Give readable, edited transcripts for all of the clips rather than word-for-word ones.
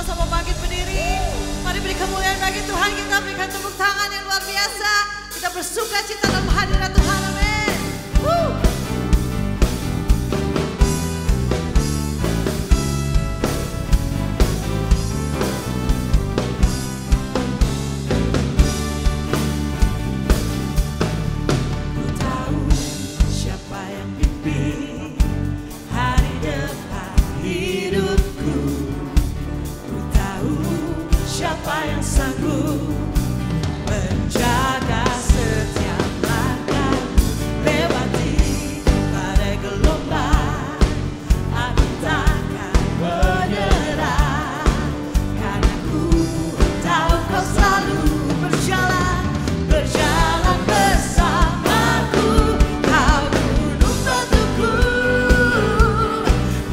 sama-sama bangkit berdiri. Mari beri kemuliaan bagi Tuhan, kita berikan tepuk tangan yang luar biasa. Kita bersuka cita dalam hadirat Tuhan, amin. Ku tahu siapa yang pimpin hari depan hidupku. Ku tahu siapa yang sanggup menjaga setiap langkah. Lewati badai gelombang, aku takkan menyerah. Karena ku tahu kau selalu berjalan bersamaku. Kau gunung batuku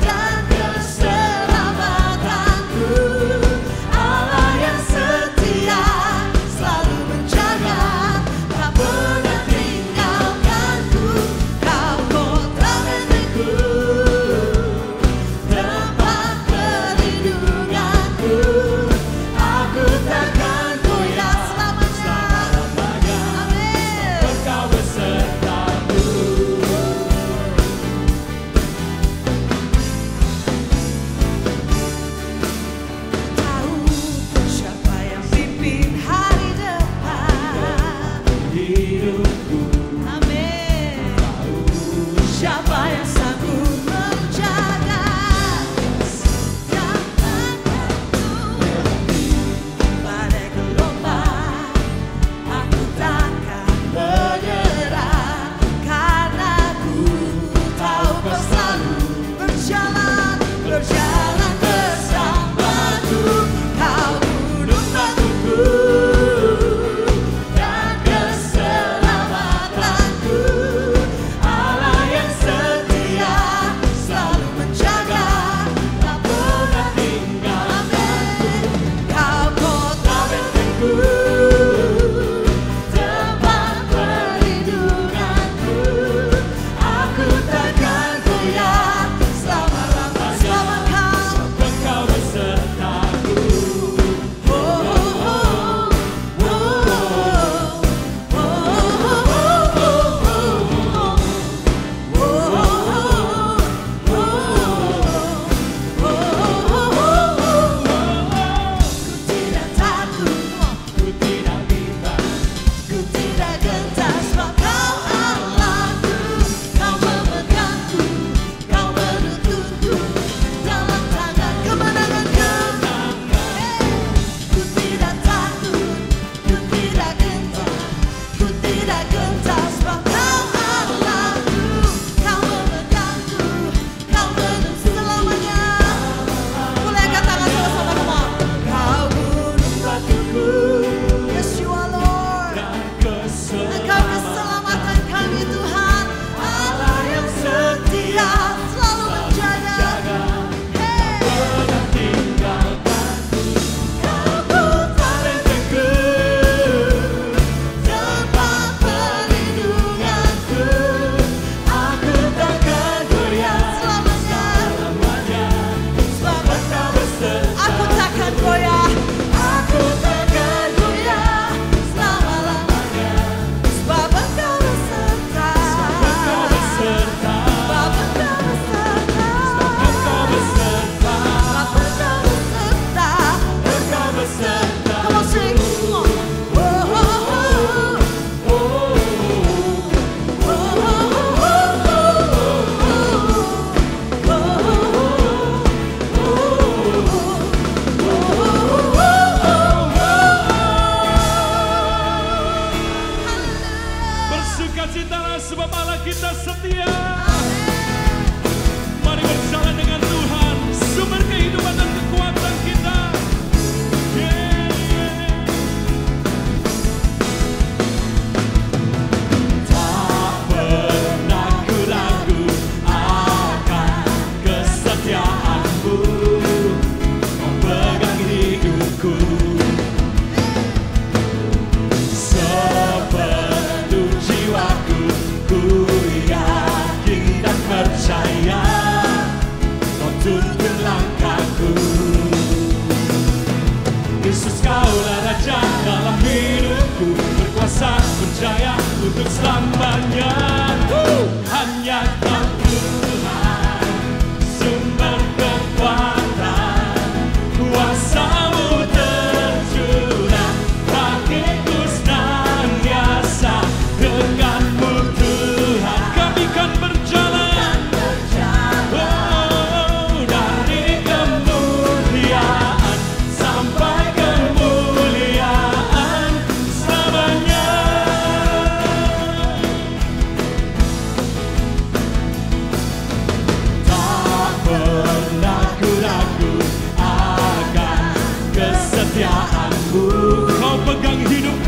dan keselamatanku. Allah yang setia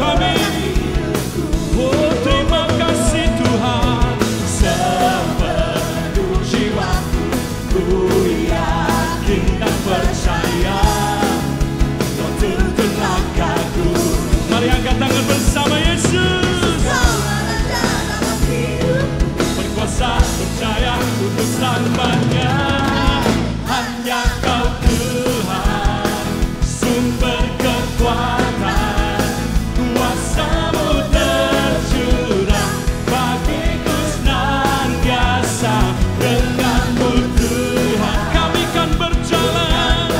kami. Oh terima kasih Tuhan. Sepenuh jiwaku ku yakin dan percaya Kau tuntun langkahku. Mari angkat tangan bersama Yesus. Berkuasa percaya untuk selamanya. Hanya Kau Tuhan, sumber kekuatan, kuasa-Mu tercurah bagiku senantiasa. Dengan-Mu Tuhan kami kan berjalan,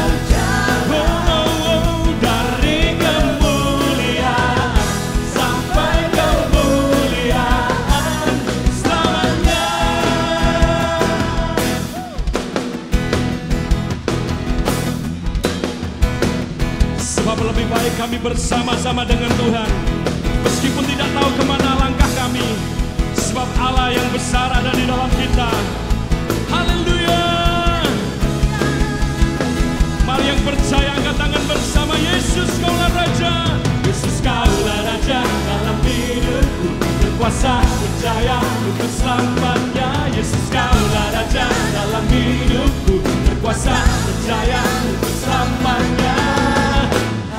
dari kemuliaan sampai kemuliaan selamanya. Sebab lebih baik kami bersama-sama dengan Tuhan, meskipun tidak tahu kemana langkah kami, sebab Allah yang besar ada di dalam kita. Haleluya. Mari yang percaya angkat tangan bersama. Yesus Kaulah Raja, Yesus Kaulah Raja dalam hidupku, berkuasa percaya untuk selamanya. Yesus Kaulah Raja dalam hidupku, berkuasa percaya untuk selamanya.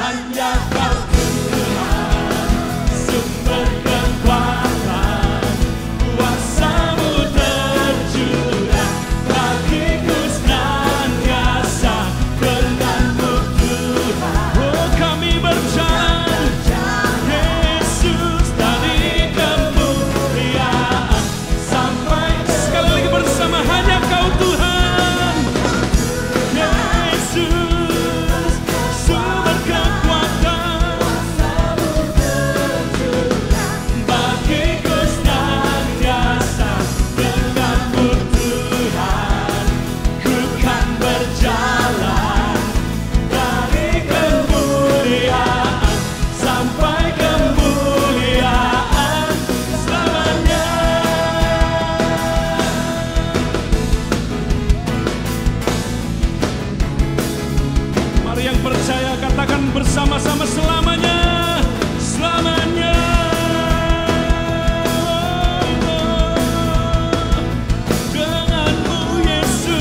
Hanya Kau Tuhan, sumber kekuatan, kuasa-Mu tercurah bagiku senantiasa. Dengan-Mu Tuhan, oh kami berjalan, Yesus, dari kemuliaan sampai. Sekali lagi bersama, hanya Kau Tuhan, Yesus, sumber kekuatan, bagiku senantiasa. Dengan-Mu Tuhan, ku kan berjalan, dari kemuliaan sampai kemuliaan selamanya. Mari yang percaya katakan bersama-sama, selamanya, selamanya. Dengan-Mu Yesus,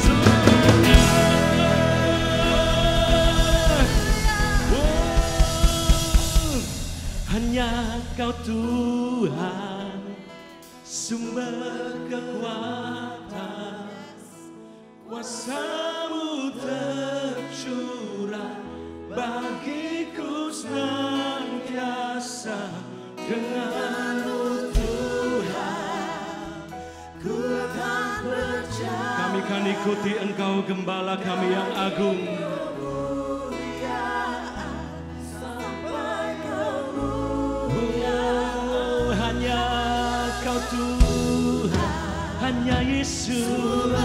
selamanya. Hanya Kau Tuhan, sumber kekuatan, kuasa-Mu tercurah bagiku senantiasa. Dengan-Mu Tuhan, ku akan berjalan. Kami kan ikuti Engkau Gembala kami yang agung. Oh, hanya Kau Tuhan, hanya Yesus,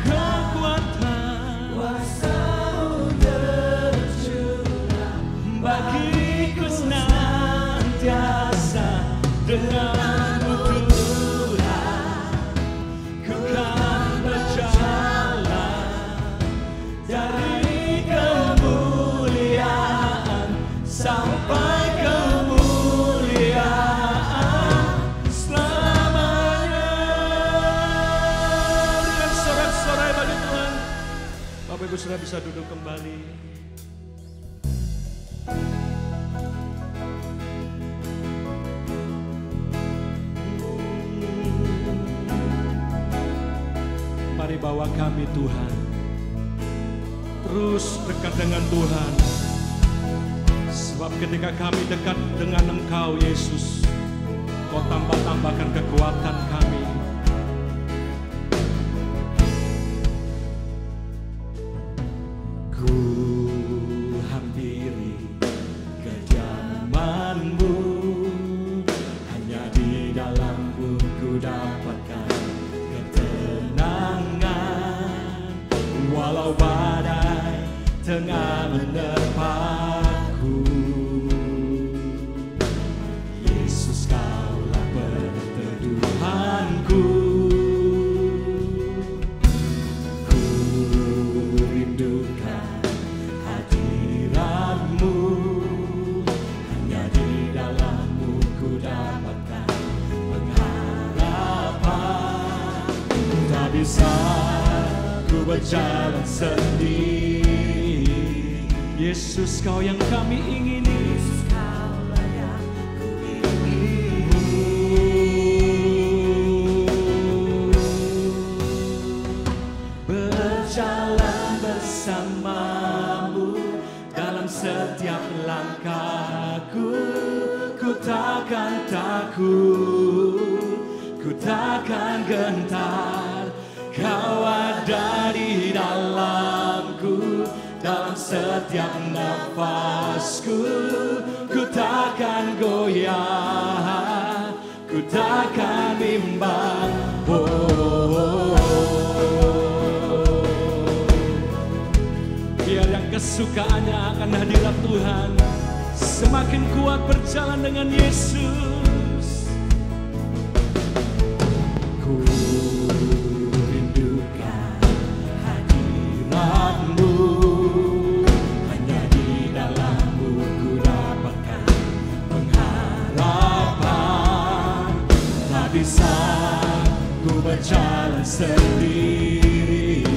kekuatan, kuasa-Mu tercurah bagiku senantiasa. Dengan-Mu Tuhan, ku kan berjalan, dari kemuliaan sampai kemuliaan selamanya. Dengan sorak-sorai bagi Tuhan, Bapak Ibu sudah bisa duduk kembali. Mari bawa kami Tuhan, terus dekat dengan Tuhan. Sebab ketika kami dekat dengan Engkau Yesus, Kau tambah-tambahkan kekuatan kami. Ku hampiri kediaman-Mu, hanya di dalam-Mu ku dapatkan ketenangan. Walau badai tengah menerpaku, Yesus Kaulah perteduhanku. Ku rindukan bisa ku berjalan sendiri. Yesus, Kau yang kami ingini. Yesus, Kaulah yang ku ingini. Berjalan bersamamu dalam setiap langkahku. Ku takkan takut, ku takkan gentar. Kau ada di dalamku, dalam setiap nafasku. Ku takkan goyah, ku takkan bimbang. Biar yang kesukaannya akan hadirat Tuhan semakin kuat berjalan dengan Yesus. Ku rindukan hadirat-Mu, hanya di dalam-Mu ku dapatkan pengharapan. Tak bisa ku berjalan sendiri.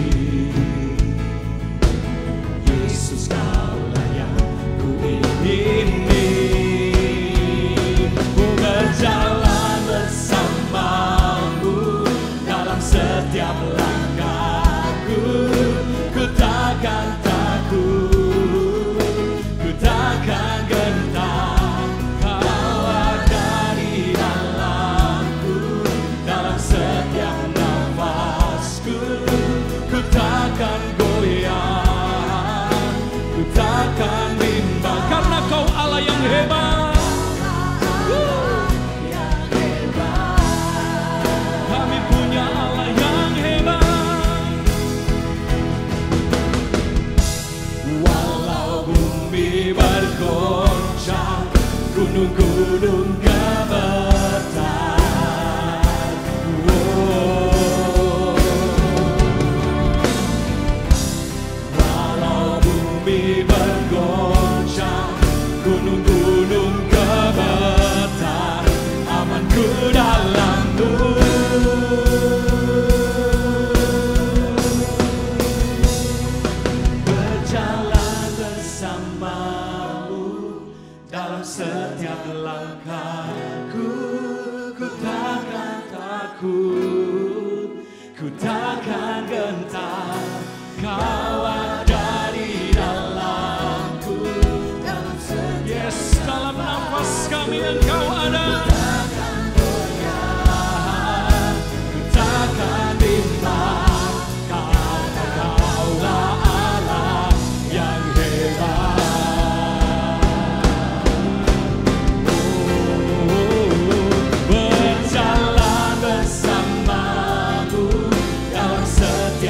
Yesus, Kaulah yang ku ingini. Ku berjalan bersamamu dalam setiap langkahku. Ku takkan takut, ku takkan gentar. Kau ada di dalamku, dalam setiap nafasku. Ku takkan goyah, ku takkan bimbang, karena Kau Allah yang hebat. Kami punya Allah yang hebat. Walau bumi bergoncang, gunung-gunung gemetar. Walau bumi bergoncang, gunung-gunung gemetar, amanku dalam-Mu. Berjalan bersamamu dalam setiap langkahku. Ku takkan takut, ku takkan gentar. Kau ada di dalamku, dalam setiap, yes, dalam nafas kami Engkau ada. Ku takkan bimbang, karena Kaulah Allah yang hebat. Berjalan bersamamu dalam setiap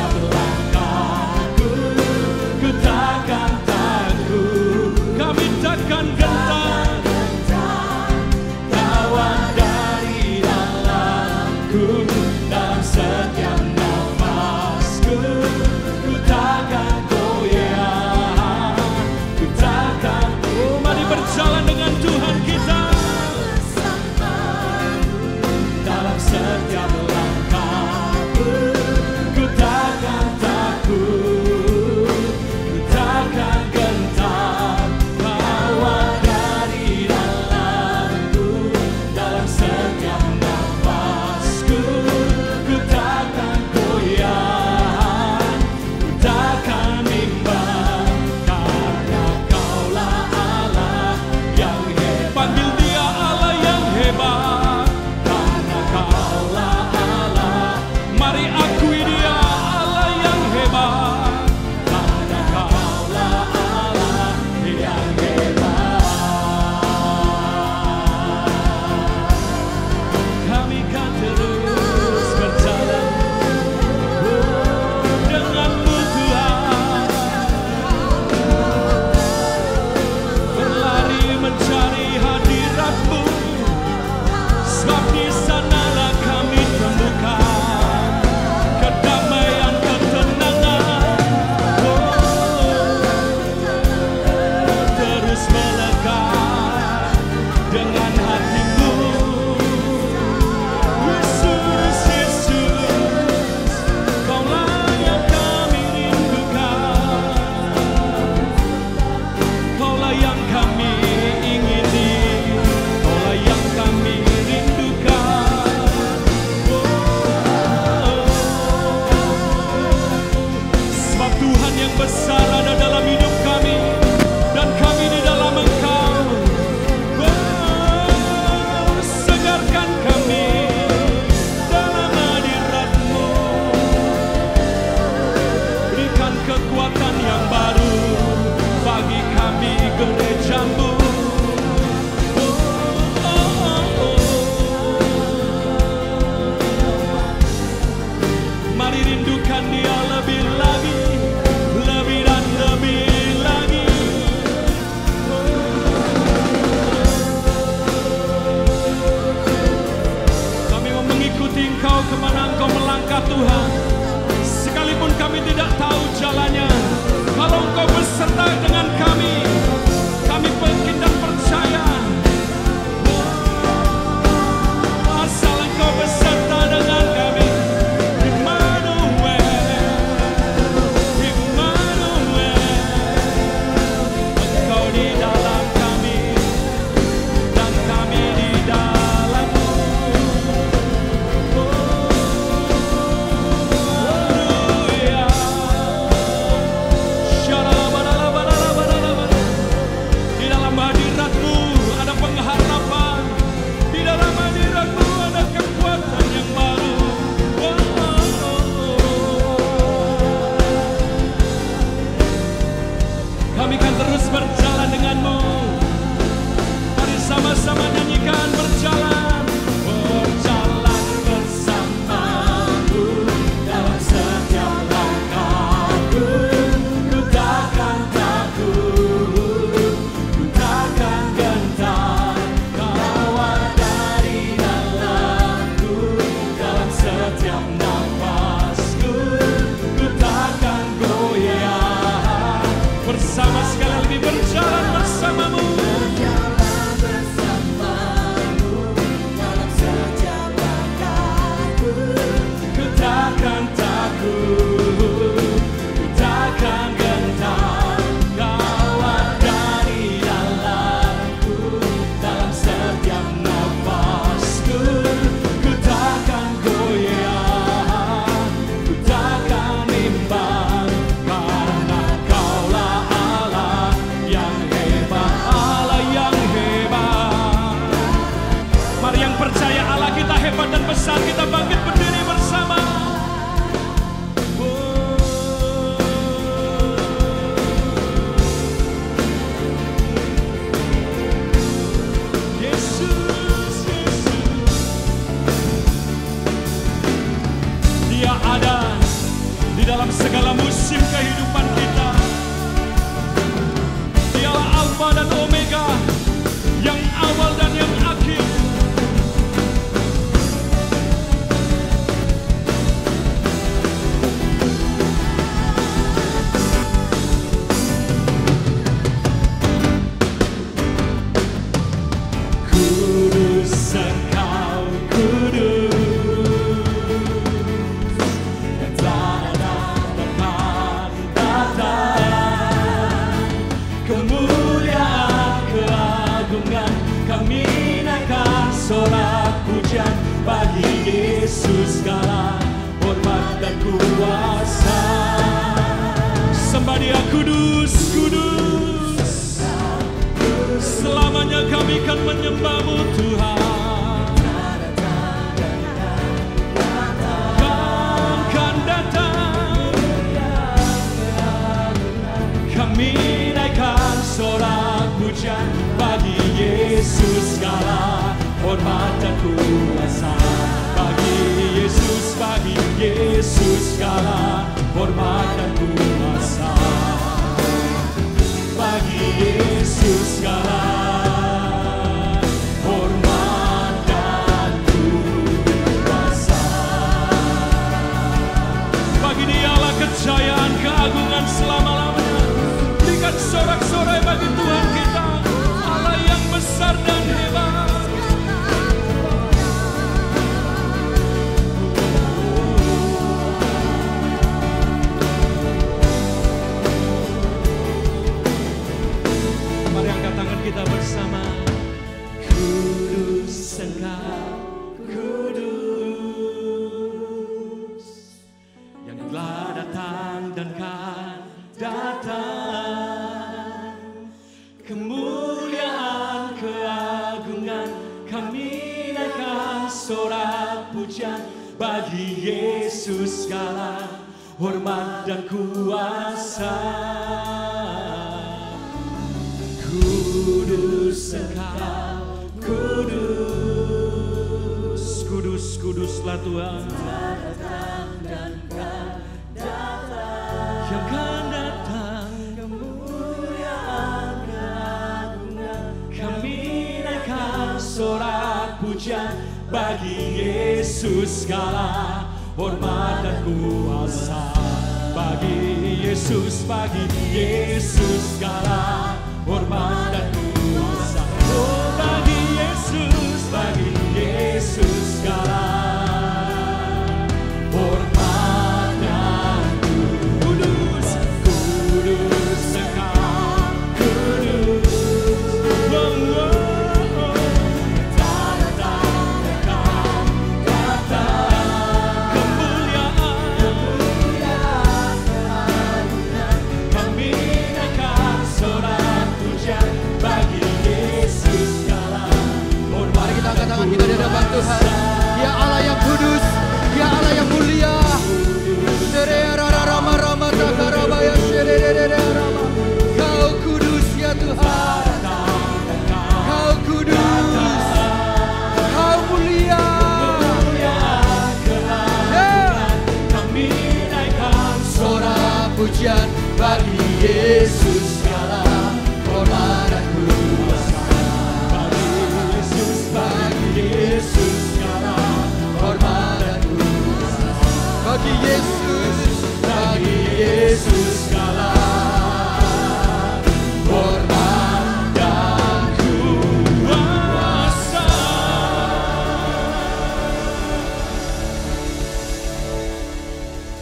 Dia ada di dalam segala musim kehidupan kita. Dialah Alfa dan Omega, yang awal dan yang akhir. Kudus Engkau, kudus, yang telah datang, kemuliaan, keagungan, kami naikkan sorak pujian bagi Yesus, segala hormat dan kuasa. Sembah Dia, kudus, kudus. Selamanya kami akan menyembah-Mu Tuhan. Kan datang, kami naikkan sorak pujian bagi Yesus, segala hormat dan kuasa. Bagi Yesus, segala hormat dan kuasa. Bagi Yesus, segala hormat dan kuasa. Bagi Dialah kejayaan, keagungan selama-lamanya. Berikan sorak-sorai bagi Tuhan kita, Allah yang besar dan hebat. Mari angkat tangan kita bersama. Kudus Engkau, kudus, yang telah datang dan kan datang. Kemuliaan, keagungan, kami naikkan sorak pujian bagi Yesus, segala hormat dan kuasa. Kudus Engkau, kudus, kudus, kuduslah Tuhan. Yang akan datang, kemuliaan, keagungan, kami naikkan sorak pujian bagi Yesus, segala hormat dan kuasa. Bagi Yesus, segala hormat dan kuasa. Oh, bagi Yesus, segala hormat dan kudus, kudus Engkau, kudus. Oh, oh, oh. Datang, kemuliaan, kami naikkan sorak pujian bagi Yesus, segala hormat. Mari kita angkat tangan kita di hadapan Tuhan. Dia Allah yang kudus, Dia Allah yang mulia. Kau kudus ya Tuhan. Kau kudus, Kau mulia. Kami naikkan Sorak pujian bagi Yesus, segala hormat dan kuasa. bagi Yesus, segala Hormat dan kuasa bagi Yesus, segala hormat dan kuasa.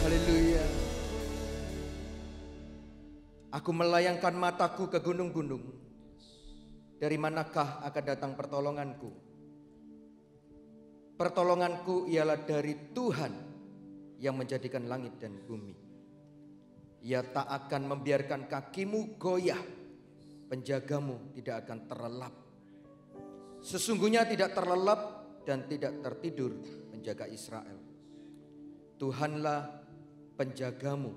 Haleluya. Aku melayangkan mataku ke gunung-gunung. Dari manakah akan datang pertolonganku? Pertolonganku ialah dari Tuhan yang menjadikan langit dan bumi. Ia tak akan membiarkan kakimu goyah, penjagamu tidak akan terlelap. Sesungguhnya tidak terlelap dan tidak tertidur menjaga Israel. Tuhanlah penjagamu,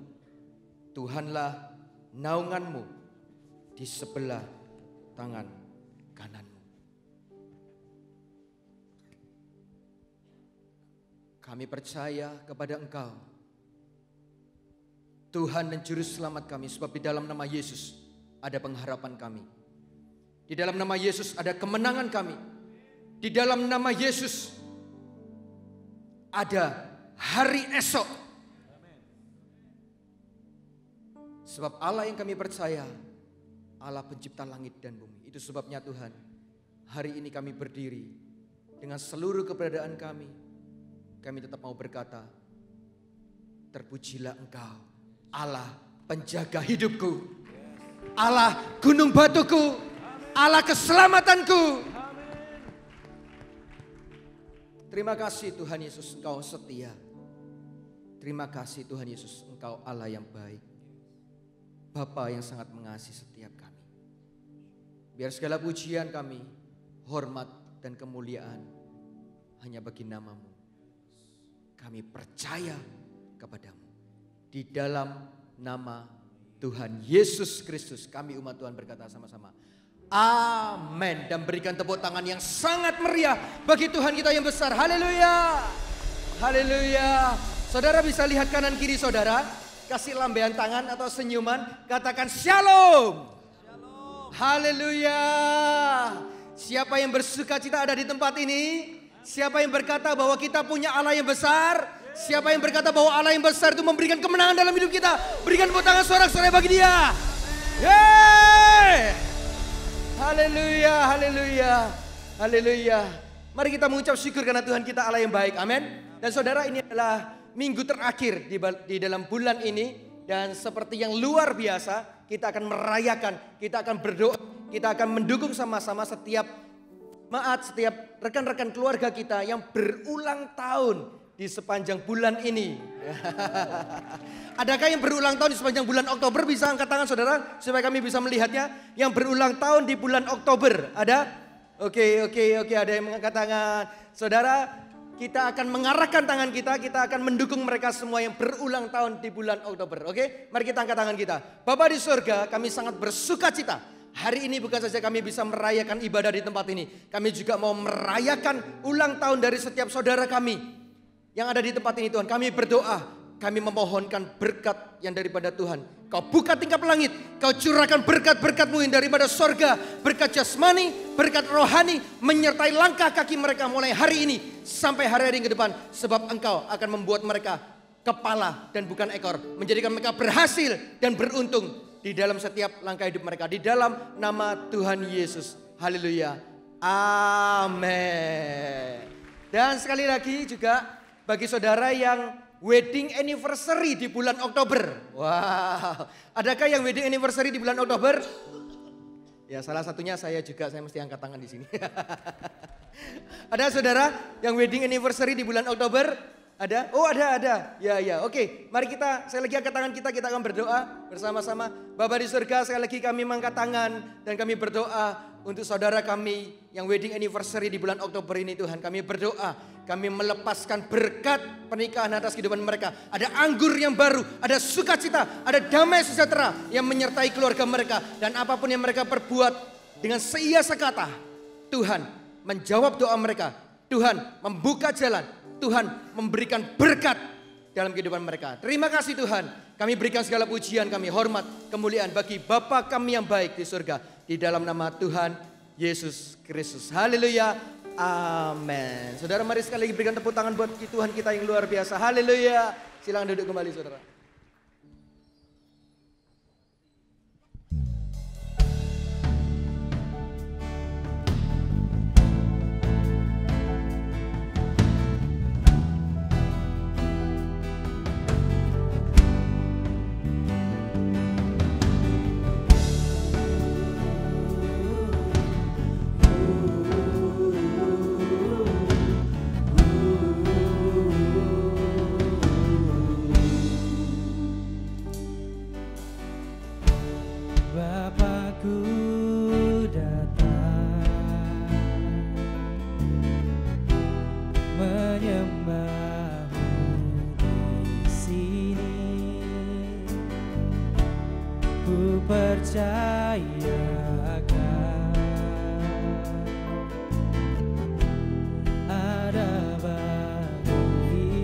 Tuhanlah naunganmu di sebelah tangan kananmu. Kami percaya kepada Engkau, Tuhan dan Juru Selamat kami, sebab di dalam nama Yesus ada pengharapan kami. Di dalam nama Yesus ada kemenangan kami. Di dalam nama Yesus ada hari esok. Sebab Allah yang kami percaya, Allah pencipta langit dan bumi. Itu sebabnya Tuhan, hari ini kami berdiri dengan seluruh keberadaan kami. Kami tetap mau berkata, terpujilah Engkau, Allah penjaga hidupku, Allah gunung batuku, Allah keselamatanku. Terima kasih Tuhan Yesus, Engkau setia. Terima kasih Tuhan Yesus, Engkau Allah yang baik, Bapa yang sangat mengasihi setiap kami. Biar segala pujian kami, hormat dan kemuliaan hanya bagi nama-Mu. Kami percaya kepadamu. Di dalam nama Tuhan Yesus Kristus, kami umat Tuhan berkata sama-sama, amin. Dan berikan tepuk tangan yang sangat meriah bagi Tuhan kita yang besar. Haleluya. Haleluya. Saudara bisa lihat kanan kiri saudara. Kasih lambaian tangan atau senyuman. Katakan shalom. Haleluya. Siapa yang bersuka cita ada di tempat ini? Siapa yang berkata bahwa kita punya Allah yang besar? Siapa yang berkata bahwa Allah yang besar itu memberikan kemenangan dalam hidup kita? Berikan tepuk tangan sorak-sorai bagi dia. Yeay. Haleluya, haleluya, haleluya. Mari kita mengucap syukur karena Tuhan kita Allah yang baik. Amin. Dan saudara, ini adalah minggu terakhir di dalam bulan ini. Dan seperti yang luar biasa, kita akan merayakan, kita akan berdoa, kita akan mendukung sama-sama setiap rekan-rekan keluarga kita yang berulang tahun di sepanjang bulan ini. Adakah yang berulang tahun di sepanjang bulan Oktober? Bisa angkat tangan saudara supaya kami bisa melihatnya. Yang berulang tahun di bulan Oktober ada? Oke, ada yang mengangkat tangan. Saudara, kita akan mengarahkan tangan kita akan mendukung mereka semua yang berulang tahun di bulan Oktober. Oke, mari kita angkat tangan kita. Bapa di surga, kami sangat bersuka cita. Hari ini bukan saja kami bisa merayakan ibadah di tempat ini, kami juga mau merayakan ulang tahun dari setiap saudara kami yang ada di tempat ini. Tuhan, kami berdoa, kami memohonkan berkat yang daripada Tuhan. Kau buka tingkap langit, Kau curahkan berkat-berkat-Mu yang daripada sorga, berkat jasmani, berkat rohani, menyertai langkah kaki mereka mulai hari ini sampai hari-hari ke depan. Sebab Engkau akan membuat mereka kepala dan bukan ekor, menjadikan mereka berhasil dan beruntung di dalam setiap langkah hidup mereka. Di dalam nama Tuhan Yesus. Haleluya. Amin. Dan sekali lagi juga bagi saudara yang wedding anniversary di bulan Oktober. Wow. Adakah yang wedding anniversary di bulan Oktober? Ya, salah satunya saya juga, saya mesti angkat tangan di sini. Ada saudara yang wedding anniversary di bulan Oktober? Ada? Oh ada. Ya. Oke, mari kita, saya lagi angkat tangan kita akan berdoa bersama-sama. Bapa di surga, sekali lagi kami mengangkat tangan dan kami berdoa untuk saudara kami yang wedding anniversary di bulan Oktober ini. Tuhan, kami berdoa, kami melepaskan berkat pernikahan atas kehidupan mereka. Ada anggur yang baru, ada sukacita, ada damai sejahtera yang menyertai keluarga mereka. Dan apapun yang mereka perbuat dengan seia sekata, Tuhan menjawab doa mereka. Tuhan membuka jalan, Tuhan memberikan berkat dalam kehidupan mereka. Terima kasih Tuhan. Kami berikan segala pujian, kami hormat, kemuliaan bagi Bapa kami yang baik di surga. Di dalam nama Tuhan Yesus Kristus. Haleluya. Amin. Saudara, mari sekali lagi berikan tepuk tangan buat Tuhan kita yang luar biasa. Haleluya. Silakan duduk kembali saudara. Ada bagiku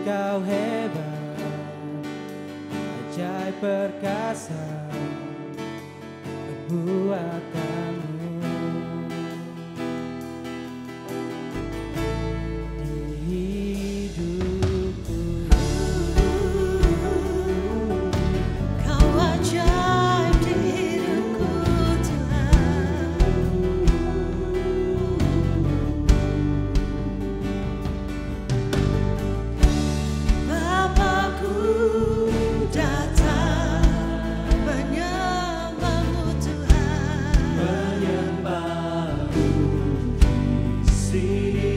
Kau hebat, ajaib perkasa perbuatanmu. Di hidupku Kau ajaib di hidupku Tuhan. Bapakku datang menyembahmu Tuhan. menyembahmu di sini.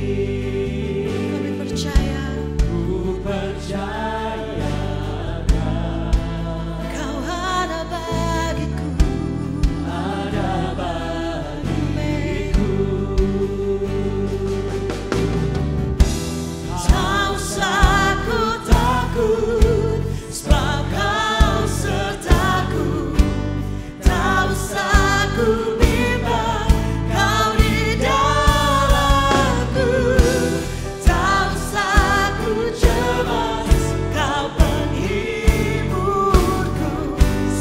Kami percaya Ku percaya Kau ada bagiku. ada bagiku. Tak usah ku takut, sebab Kau sertaku. Tak usah ku bimbang, Kau di dalamku. Tak usah ku cemas, Kau penghiburku.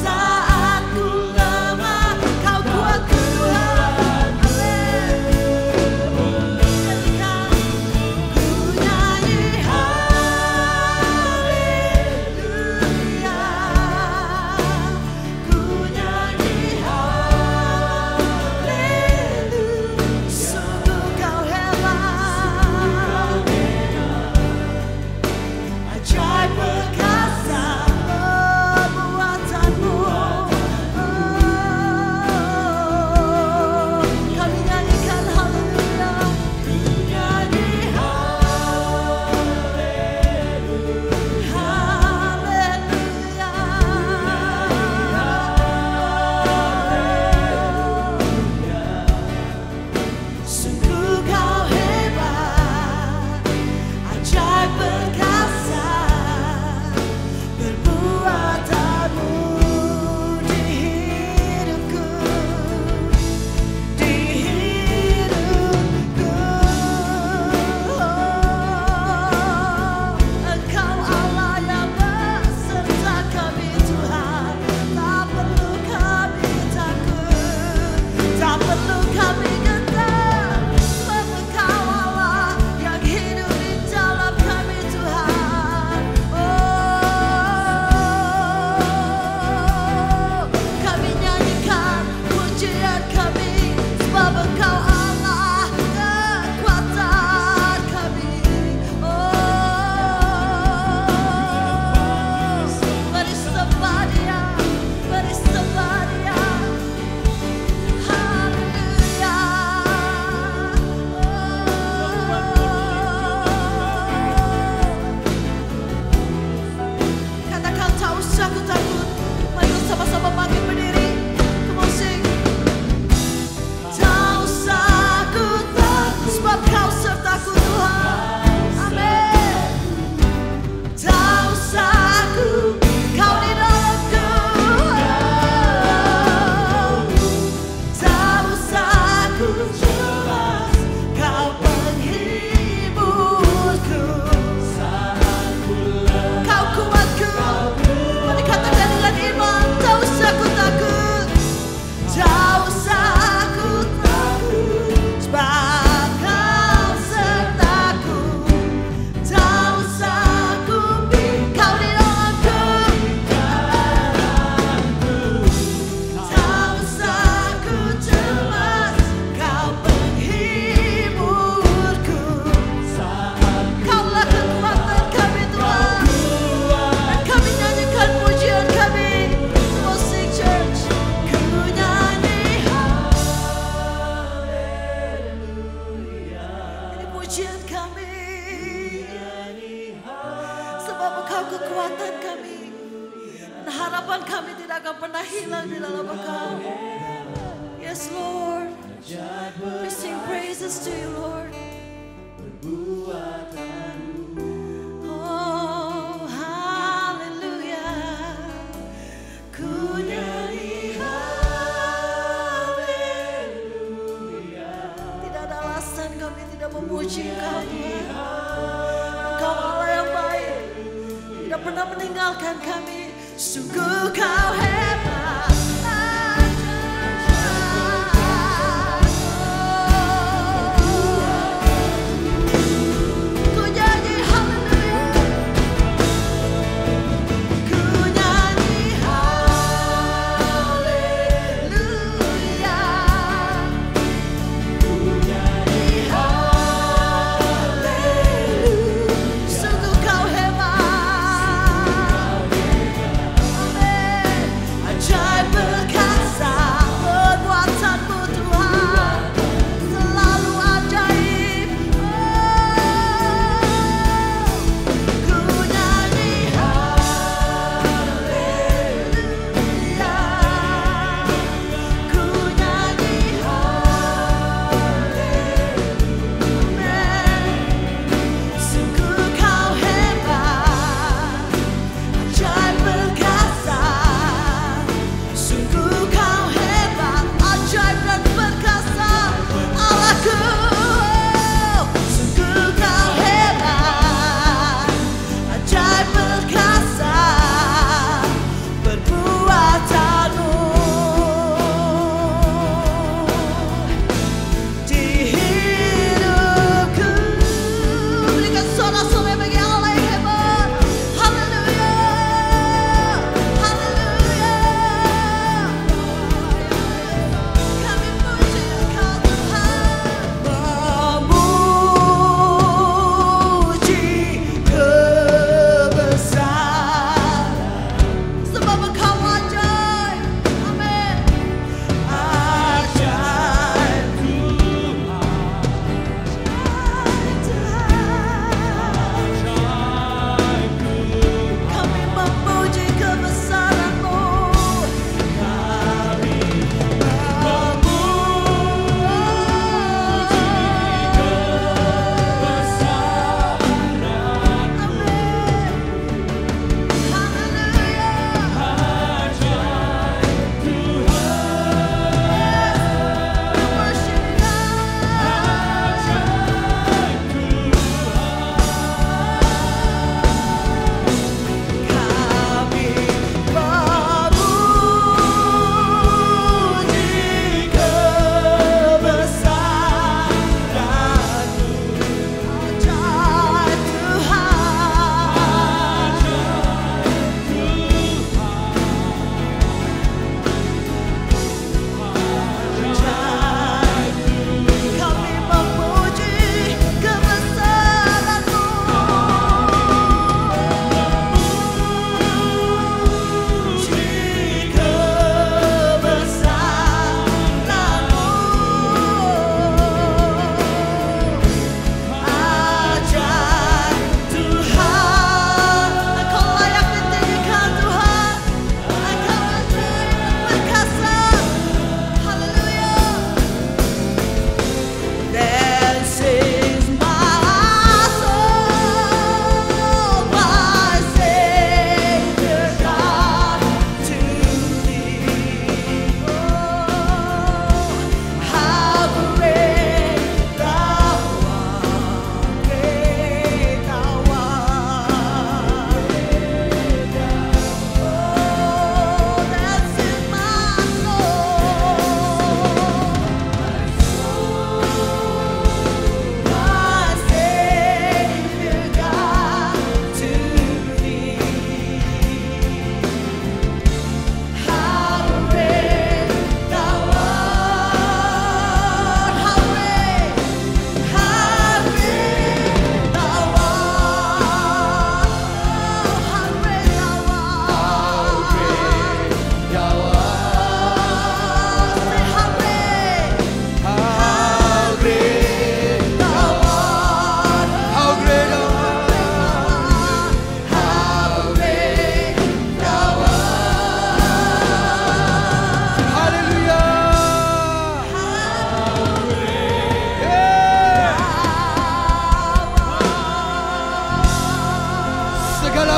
Saat ku lemah, Kau kuatku Tuhan. Haleluya. Ku nyanyi haleluya. Ku nyanyi haleluya. Sungguh Kau hebat, ajaib perkasa perbuatanmu. Kami nyanyikan haleluya. Ku nyanyi haleluya. Sungguh Kau hebat, ajaib perkasa perbuatanmu di hidupku, di hidupku. Engkau Allah yang beserta kami Tuhan. Tak perlu kami takut, tak perlu kami gentar, sebab Engkau Allah yang hidup di dalam kami Tuhan. Kami nyanyikan pujian kami, sebab Engkau Allah kekuatan kami. Bersembah Dia, bersembah Dia. Haleluya. Katakan tak usah ku takut. Mari kita sama-sama bangkit berdiri. Come on sing. Tak usah ku takut, sebab Kau sertaku Tuhan. Amin. Tak usah ku, Kau di dalamku. Tak usah ku cemas, Kau penghiburku. Kau kuatku. Mari katakan dengan iman. Tak usah ku takut, tak usah ku takut, sebab Kau sertaku. Tak usah ku bimbang, Kau di dalamku. Tak usah ku cemas, Kau penghiburku. Kaulah kekuatan kami Tuhan. Dan kami nyanyikan pujian kami. Come on sing church. Ku nyanyi haleluya. Ini pujian kami, sebab Engkau kekuatan kami. Dan harapan kami tidak akan pernah hilang di dalam Engkau. Yes Lord. We sing praises to you Lord. Oh haleluya. Ku nyanyi haleluya. Tidak ada alasan kami tidak memuji Engkau Tuhan. Engkau Allah yang baik. pernah meninggalkan kami. Sungguh kau hebat. Ku nyanyi haleluya. Ku nyanyi haleluya. Ku nyanyi haleluya. Sungguh kau hebat. Amin. Ajaib perkasa perbuatanmu Tuhan, selalu ajaib. Ku nyanyi haleluya. Ku nyanyi haleluya. Sungguh kau hebat, ajaib perkasa. Sungguh kau hebat, ajaib dan perkasa, Allahku. Sungguh kau hebat, ajaib perkasa perbuatanmu di hidupku. Berikan sorak-sorai bagi Allah yang hebat. Haleluya, haleluya. Kami puji Engkau Tuhan. Memuji kebesaran, sebab Engkau ajaib. Amin. Ajaib kami memuji kebesaran-Mu. Kami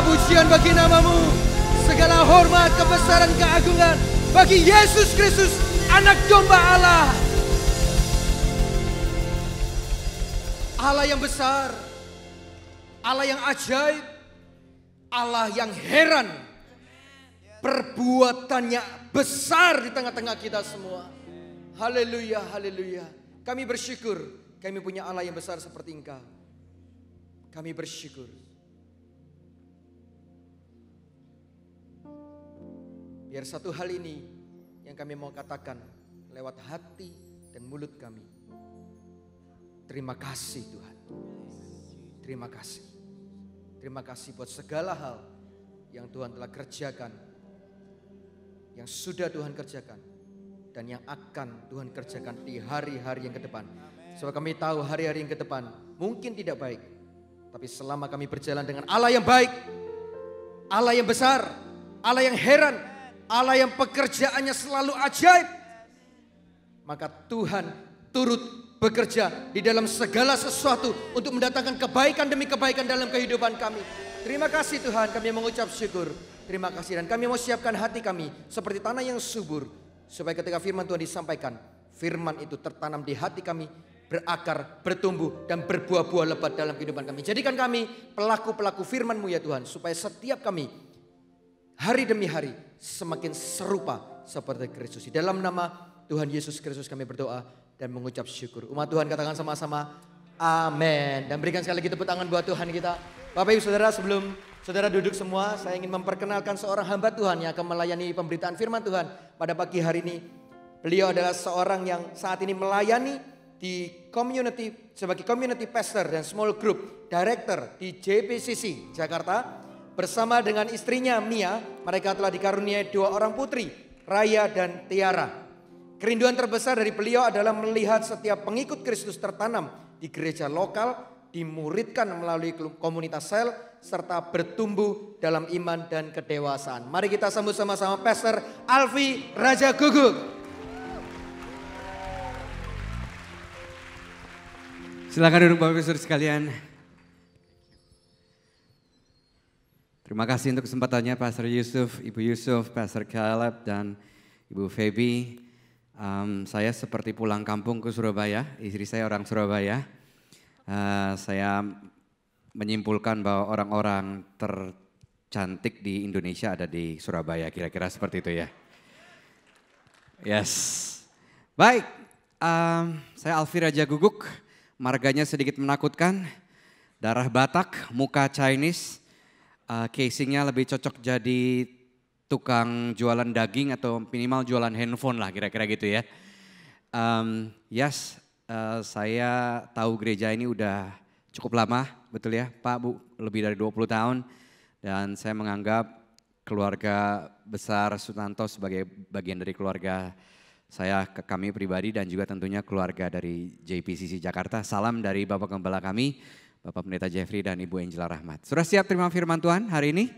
pujian bagi namamu, segala hormat, kebesaran, keagungan bagi Yesus Kristus, Anak Domba Allah. Allah yang besar, Allah yang ajaib, Allah yang heran. Perbuatannya besar di tengah-tengah kita semua. Haleluya, haleluya. Kami bersyukur kami punya Allah yang besar seperti Engkau. Kami bersyukur. Biar satu hal ini yang kami mau katakan lewat hati dan mulut kami. Terima kasih Tuhan. Terima kasih. Terima kasih buat segala hal yang Tuhan telah kerjakan. Yang sudah Tuhan kerjakan. Dan yang akan Tuhan kerjakan di hari-hari yang ke depan. Sebab kami tahu hari-hari yang ke depan mungkin tidak baik. Tapi selama kami berjalan dengan Allah yang baik. Allah yang besar. Allah yang heran. Allah yang pekerjaannya selalu ajaib. Maka Tuhan turut bekerja di dalam segala sesuatu untuk mendatangkan kebaikan demi kebaikan dalam kehidupan kami. Terima kasih Tuhan, kami mengucap syukur. Terima kasih dan kami mau siapkan hati kami seperti tanah yang subur. Supaya ketika firman Tuhan disampaikan, firman itu tertanam di hati kami, berakar, bertumbuh dan berbuah-buah lebat dalam kehidupan kami. Jadikan kami pelaku-pelaku firman-Mu ya Tuhan. Supaya setiap kami hari demi hari semakin serupa seperti Kristus. Di dalam nama Tuhan Yesus Kristus kami berdoa dan mengucap syukur. Umat Tuhan katakan sama-sama amin. Dan berikan sekali lagi tepuk tangan buat Tuhan kita. Bapak Ibu Saudara, sebelum saudara duduk semua, saya ingin memperkenalkan seorang hamba Tuhan yang akan melayani pemberitaan firman Tuhan pada pagi hari ini. Beliau adalah seorang yang saat ini melayani di community sebagai community pastor dan small group director di JPCC Jakarta. Bersama dengan istrinya Mia, mereka telah dikaruniai 2 orang putri, Raya dan Tiara. Kerinduan terbesar dari beliau adalah melihat setiap pengikut Kristus tertanam di gereja lokal, dimuridkan melalui komunitas sel, serta bertumbuh dalam iman dan kedewasaan. Mari kita sambut sama-sama Pastor Alfi Raja Guguk. Silakan duduk Bapak Ibu Saudara sekalian. Terima kasih untuk kesempatannya Pastor Yusuf, Ibu Yusuf, Pastor Caleb dan Ibu Feby. Saya seperti pulang kampung ke Surabaya, istri saya orang Surabaya. Saya menyimpulkan bahwa orang-orang tercantik di Indonesia ada di Surabaya, kira-kira seperti itu ya. Yes, baik. Saya Alfi Raja Guguk, marganya sedikit menakutkan, darah Batak, muka Chinese. Casingnya lebih cocok jadi tukang jualan daging atau minimal jualan handphone lah kira-kira gitu ya. Saya tahu gereja ini udah cukup lama, betul ya Pak Bu, lebih dari 20 tahun. Dan saya menganggap keluarga besar Sutanto sebagai bagian dari keluarga saya, kami pribadi dan juga tentunya keluarga dari JPCC Jakarta. Salam dari Bapak Gembala kami, Bapak Pendeta Jeffrey dan Ibu Angela Rahmat. Sudah siap terima firman Tuhan hari ini?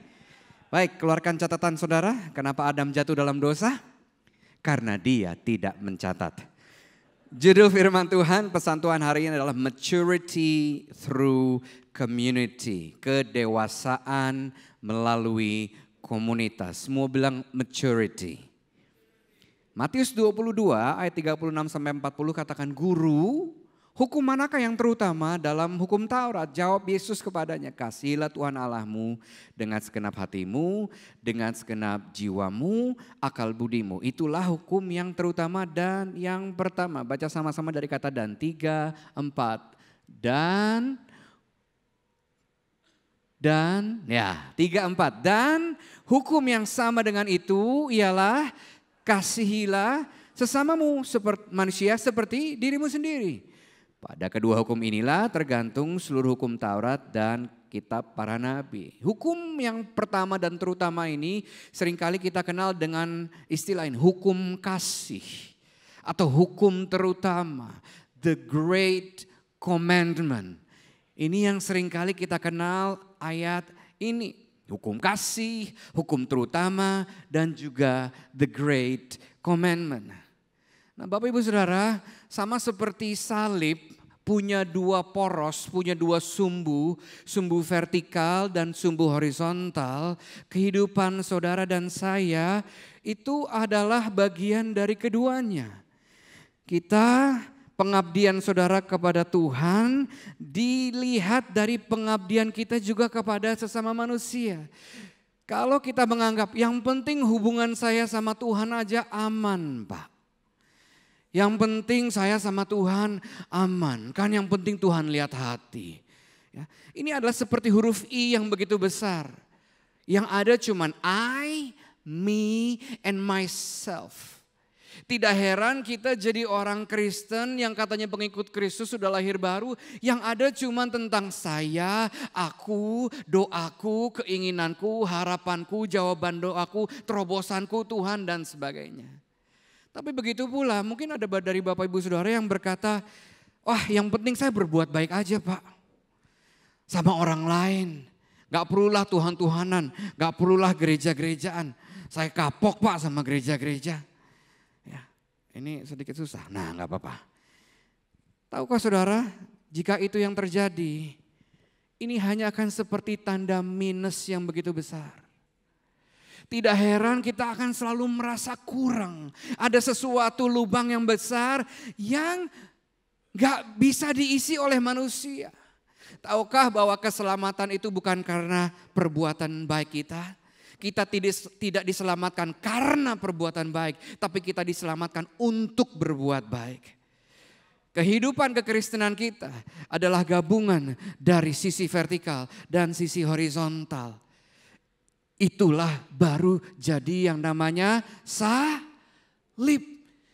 Baik, keluarkan catatan saudara. Kenapa Adam jatuh dalam dosa? Karena dia tidak mencatat. Judul firman Tuhan, pesan Tuhan hari ini adalah maturity through community. Kedewasaan melalui komunitas. Semua bilang maturity. Matius 22 ayat 36 sampai 40 katakan, "Guru, hukum manakah yang terutama dalam hukum Taurat?" Jawab Yesus kepadanya, "Kasihilah Tuhan Allahmu dengan segenap hatimu, dengan segenap jiwamu, akal budimu. Itulah hukum yang terutama dan yang pertama." Baca sama-sama dari kata dan, 3, 4. Dan, ya 3, 4. Dan hukum yang sama dengan itu ialah kasihilah sesamamu seperti manusia seperti dirimu sendiri. Pada kedua hukum inilah tergantung seluruh hukum Taurat dan kitab para nabi. Hukum yang pertama dan terutama ini seringkali kita kenal dengan istilah ini, hukum kasih atau hukum terutama, the great commandment. Ini yang seringkali kita kenal ayat ini. Hukum kasih, hukum terutama, dan juga the great commandment. Nah Bapak Ibu Saudara, sama seperti salib punya 2 poros, punya 2 sumbu, sumbu vertikal dan sumbu horizontal. Kehidupan saudara dan saya itu adalah bagian dari keduanya. Kita pengabdian saudara kepada Tuhan dilihat dari pengabdian kita juga kepada sesama manusia. Kalau kita menganggap yang penting hubungan saya sama Tuhan aja aman, Pak. Yang penting saya sama Tuhan aman, kan yang penting Tuhan lihat hati. Ya, ini adalah seperti huruf I yang begitu besar. Yang ada cuman I, me, and myself. Tidak heran kita jadi orang Kristen yang katanya pengikut Kristus sudah lahir baru. Yang ada cuma tentang saya, aku, doaku, keinginanku, harapanku, jawaban doaku, terobosanku Tuhan dan sebagainya. Tapi begitu pula mungkin ada dari Bapak Ibu Saudara yang berkata, wah yang penting saya berbuat baik aja Pak. Sama orang lain. Gak perulah Tuhan-Tuhanan, gak perulah gereja-gerejaan. Saya kapok Pak sama gereja-gereja. Ini sedikit susah, nah gak apa-apa. Tahukah saudara, jika itu yang terjadi, ini hanya akan seperti tanda minus yang begitu besar. Tidak heran kita akan selalu merasa kurang. Ada sesuatu lubang yang besar yang gak bisa diisi oleh manusia. Tahukah bahwa keselamatan itu bukan karena perbuatan baik kita? Kita tidak diselamatkan karena perbuatan baik, tapi kita diselamatkan untuk berbuat baik. Kehidupan kekristenan kita adalah gabungan dari sisi vertikal dan sisi horizontal. Itulah baru jadi yang namanya salib.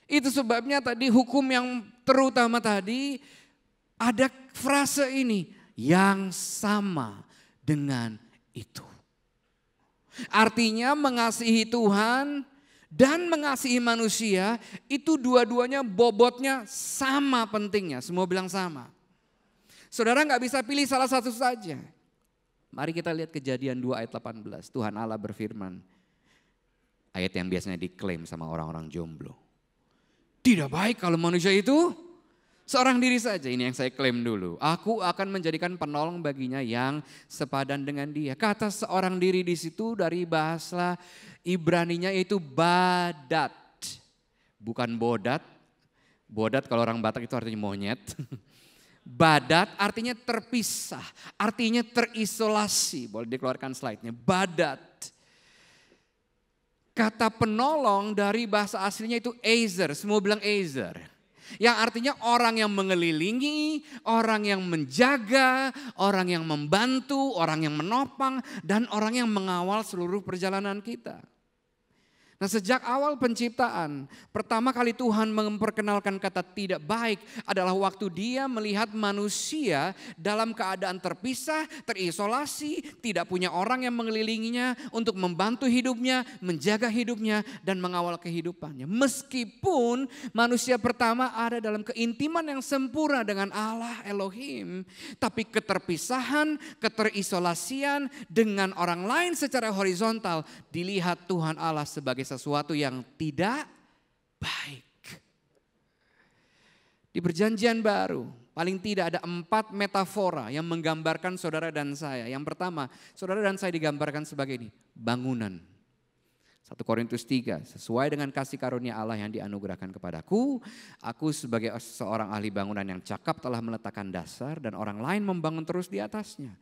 Itu sebabnya tadi hukum yang terutama tadi ada frase ini, yang sama dengan itu. Artinya mengasihi Tuhan dan mengasihi manusia itu dua-duanya bobotnya sama pentingnya. Semua bilang sama. Saudara gak bisa pilih salah satu saja. Mari kita lihat Kejadian 2 ayat 18. Tuhan Allah berfirman. Ayat yang biasanya diklaim sama orang-orang jomblo. Tidak baik kalau manusia itu seorang diri saja. Ini yang saya klaim dulu. Aku akan menjadikan penolong baginya yang sepadan dengan dia. Kata seorang diri di situ dari bahasa Ibraninya itu badat. Bukan bodat. Bodat kalau orang Batak itu artinya monyet. Badat artinya terpisah. Artinya terisolasi. Boleh dikeluarkan slide-nya. Badat. Kata penolong dari bahasa aslinya itu ezer. Semua bilang ezer. Yang artinya orang yang mengelilingi, orang yang menjaga, orang yang membantu, orang yang menopang, dan orang yang mengawal seluruh perjalanan kita. Nah sejak awal penciptaan, pertama kali Tuhan memperkenalkan kata tidak baik adalah waktu dia melihat manusia dalam keadaan terpisah, terisolasi, tidak punya orang yang mengelilinginya untuk membantu hidupnya, menjaga hidupnya dan mengawal kehidupannya. Meskipun manusia pertama ada dalam keintiman yang sempurna dengan Allah Elohim, tapi keterpisahan, keterisolasian dengan orang lain secara horizontal dilihat Tuhan Allah sebagai sesuatu yang tidak baik. Di perjanjian baru paling tidak ada 4 metafora yang menggambarkan saudara dan saya. Yang pertama, saudara dan saya digambarkan sebagai ini, bangunan. 1 Korintus 3, sesuai dengan kasih karunia Allah yang dianugerahkan kepadaku, aku sebagai seorang ahli bangunan yang cakap telah meletakkan dasar dan orang lain membangun terus di atasnya.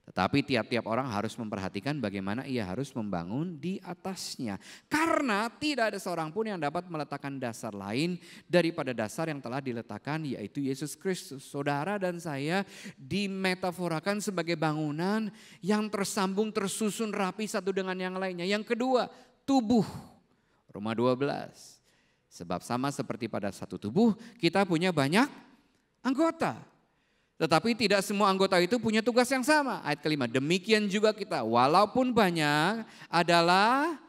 Tetapi tiap-tiap orang harus memperhatikan bagaimana ia harus membangun di atasnya. Karena tidak ada seorang pun yang dapat meletakkan dasar lain daripada dasar yang telah diletakkan, yaitu Yesus Kristus. Saudara dan saya dimetaforakan sebagai bangunan yang tersambung, tersusun rapi satu dengan yang lainnya. Yang kedua, tubuh. Roma 12. Sebab sama seperti pada satu tubuh, kita punya banyak anggota. Tetapi tidak semua anggota itu punya tugas yang sama. Ayat kelima, demikian juga kita walaupun banyak adalah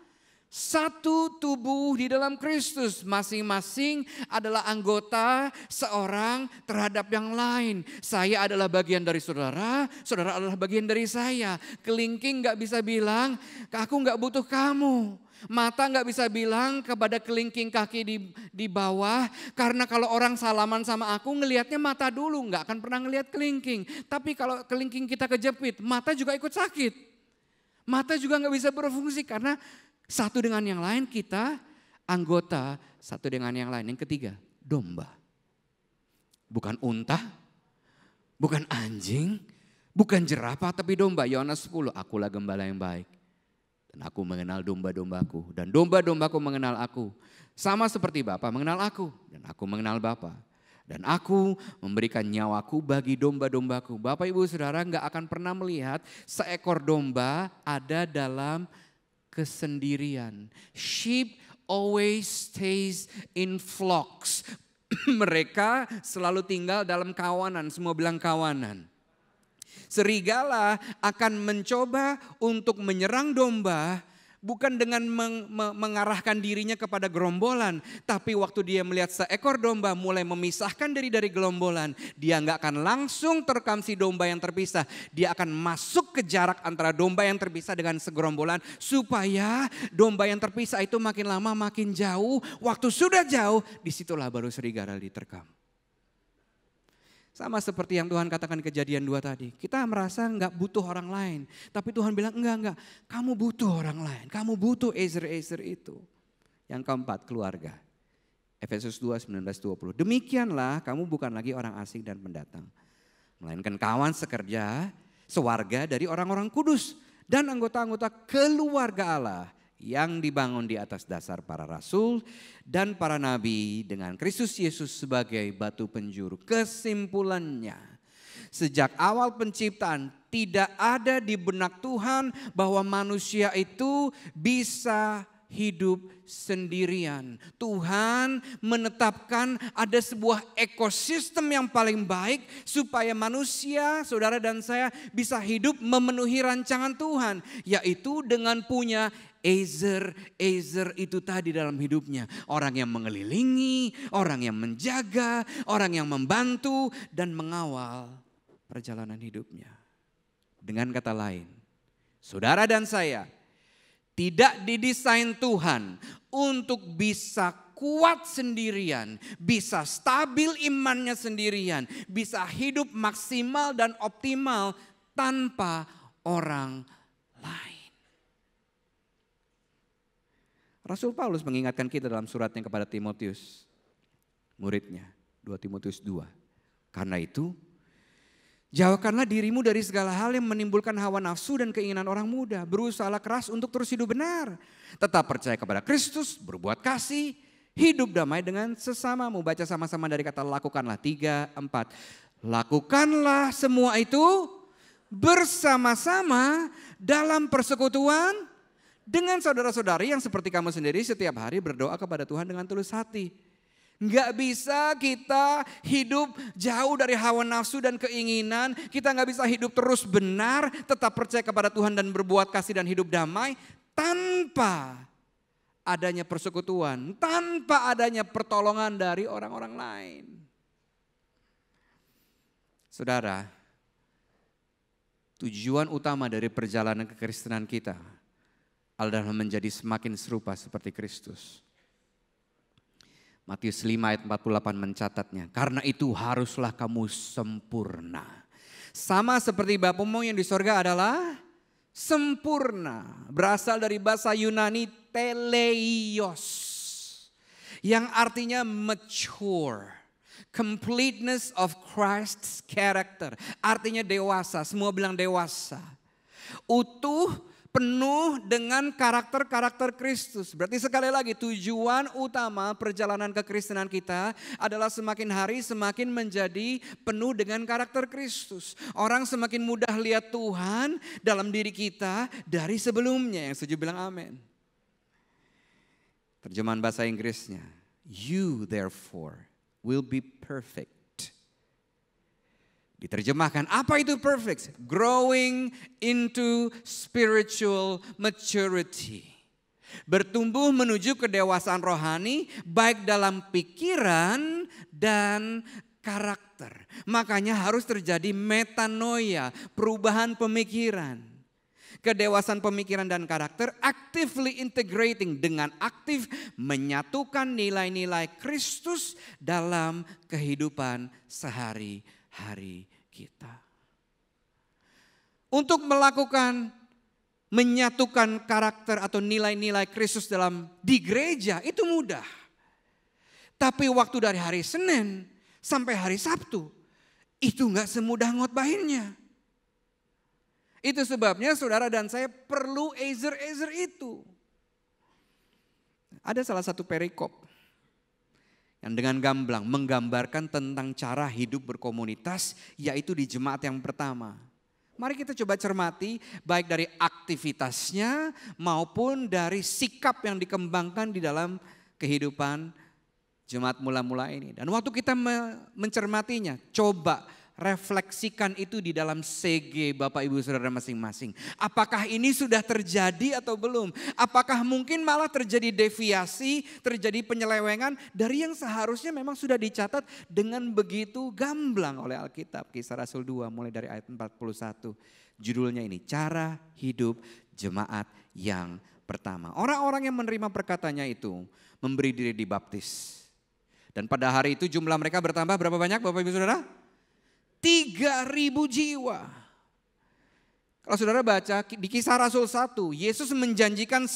satu tubuh di dalam Kristus. Masing-masing adalah anggota seorang terhadap yang lain. Saya adalah bagian dari saudara, saudara adalah bagian dari saya. Kelingking gak bisa bilang, aku gak butuh kamu. Mata gak bisa bilang kepada kelingking kaki di bawah, karena kalau orang salaman sama aku ngelihatnya mata dulu, gak akan pernah ngelihat kelingking. Tapi kalau kelingking kita kejepit, mata juga ikut sakit. Mata juga gak bisa berfungsi karena satu dengan yang lain kita anggota satu dengan yang lain. Yang ketiga, domba. Bukan unta, bukan anjing, bukan jerapah tapi domba. Yohanes 10, akulah gembala yang baik. Dan aku mengenal domba-dombaku dan domba-dombaku mengenal aku. Sama seperti Bapa mengenal aku dan aku mengenal Bapa. Dan aku memberikan nyawaku bagi domba-dombaku. Bapak Ibu Saudara nggak akan pernah melihat seekor domba ada dalam kesendirian. Sheep always stays in flocks. Mereka selalu tinggal dalam kawanan, semua bilang kawanan. Serigala akan mencoba untuk menyerang domba bukan dengan mengarahkan dirinya kepada gerombolan. Tapi waktu dia melihat seekor domba mulai memisahkan diri dari gerombolan, dia nggak akan langsung terekam si domba yang terpisah. Dia akan masuk ke jarak antara domba yang terpisah dengan segerombolan. Supaya domba yang terpisah itu makin lama makin jauh. Waktu sudah jauh, disitulah baru serigala diterkam. Sama seperti yang Tuhan katakan Kejadian 2 tadi. Kita merasa enggak butuh orang lain. Tapi Tuhan bilang enggak. Kamu butuh orang lain. Kamu butuh Ezer itu. Yang keempat, keluarga. Efesus 2, 19-20. Demikianlah kamu bukan lagi orang asing dan pendatang. Melainkan kawan sekerja, sewarga dari orang-orang kudus. Dan anggota-anggota keluarga Allah. Yang dibangun di atas dasar para rasul dan para nabi dengan Kristus Yesus sebagai batu penjuru. Kesimpulannya, sejak awal penciptaan tidak ada di benak Tuhan bahwa manusia itu bisa hidup sendirian. Tuhan menetapkan ada sebuah ekosistem yang paling baik supaya manusia, saudara dan saya bisa hidup memenuhi rancangan Tuhan. Yaitu dengan punya Ezer itu tadi dalam hidupnya. Orang yang mengelilingi, orang yang menjaga, orang yang membantu dan mengawal perjalanan hidupnya. Dengan kata lain, saudara dan saya tidak didesain Tuhan untuk bisa kuat sendirian, bisa stabil imannya sendirian, bisa hidup maksimal dan optimal tanpa orang lain. Rasul Paulus mengingatkan kita dalam suratnya kepada Timotius, muridnya, 2 Timotius 2. Karena itu, jauhkanlah dirimu dari segala hal yang menimbulkan hawa nafsu dan keinginan orang muda. Berusahalah keras untuk terus hidup benar. Tetap percaya kepada Kristus, berbuat kasih, hidup damai dengan sesamamu. Baca sama-sama dari kata lakukanlah, 3, 4. Lakukanlah semua itu bersama-sama dalam persekutuan dengan saudara-saudari yang seperti kamu sendiri setiap hari berdoa kepada Tuhan dengan tulus hati. Nggak bisa kita hidup jauh dari hawa nafsu dan keinginan. Kita nggak bisa hidup terus benar, tetap percaya kepada Tuhan dan berbuat kasih dan hidup damai tanpa adanya persekutuan, tanpa adanya pertolongan dari orang-orang lain. Saudara, tujuan utama dari perjalanan kekristenan kita adalah menjadi semakin serupa seperti Kristus. Matius 5 ayat 48 mencatatnya. Karena itu haruslah kamu sempurna. Sama seperti Bapamu yang di sorga adalah sempurna. Berasal dari bahasa Yunani teleios. Yang artinya mature. Completeness of Christ's character. Artinya dewasa, semua bilang dewasa. Utuh, penuh dengan karakter-karakter Kristus. Berarti sekali lagi tujuan utama perjalanan kekristenan kita adalah semakin hari semakin menjadi penuh dengan karakter Kristus. Orang semakin mudah lihat Tuhan dalam diri kita dari sebelumnya. Yang setuju bilang amin. Terjemahan bahasa Inggrisnya. You therefore will be perfect. Diterjemahkan, apa itu perfect? Growing into spiritual maturity. Bertumbuh menuju kedewasaan rohani baik dalam pikiran dan karakter. Makanya harus terjadi metanoia, perubahan pemikiran. Kedewasaan pemikiran dan karakter actively integrating, dengan aktif menyatukan nilai-nilai Kristus dalam kehidupan sehari-hari kita. Untuk melakukan menyatukan karakter atau nilai-nilai Kristus di gereja itu mudah. Tapi waktu dari hari Senin sampai hari Sabtu, itu nggak semudah ngotbahinnya. Itu sebabnya saudara dan saya perlu ezer-ezer itu. Ada salah satu perikop yang dengan gamblang menggambarkan tentang cara hidup berkomunitas, yaitu di jemaat yang pertama. Mari kita coba cermati baik dari aktivitasnya maupun dari sikap yang dikembangkan di dalam kehidupan jemaat mula-mula ini. Dan waktu kita mencermatinya, coba refleksikan itu di dalam CG Bapak Ibu Saudara masing-masing. Apakah ini sudah terjadi atau belum? Apakah mungkin malah terjadi deviasi, terjadi penyelewengan dari yang seharusnya memang sudah dicatat dengan begitu gamblang oleh Alkitab. Kisah Rasul 2 mulai dari ayat 41. Judulnya ini, Cara Hidup Jemaat yang Pertama. Orang-orang yang menerima perkataannya itu memberi diri dibaptis. Dan pada hari itu jumlah mereka bertambah berapa banyak Bapak Ibu Saudara? 3.000 jiwa. Kalau saudara baca di Kisah Rasul 1, Yesus menjanjikan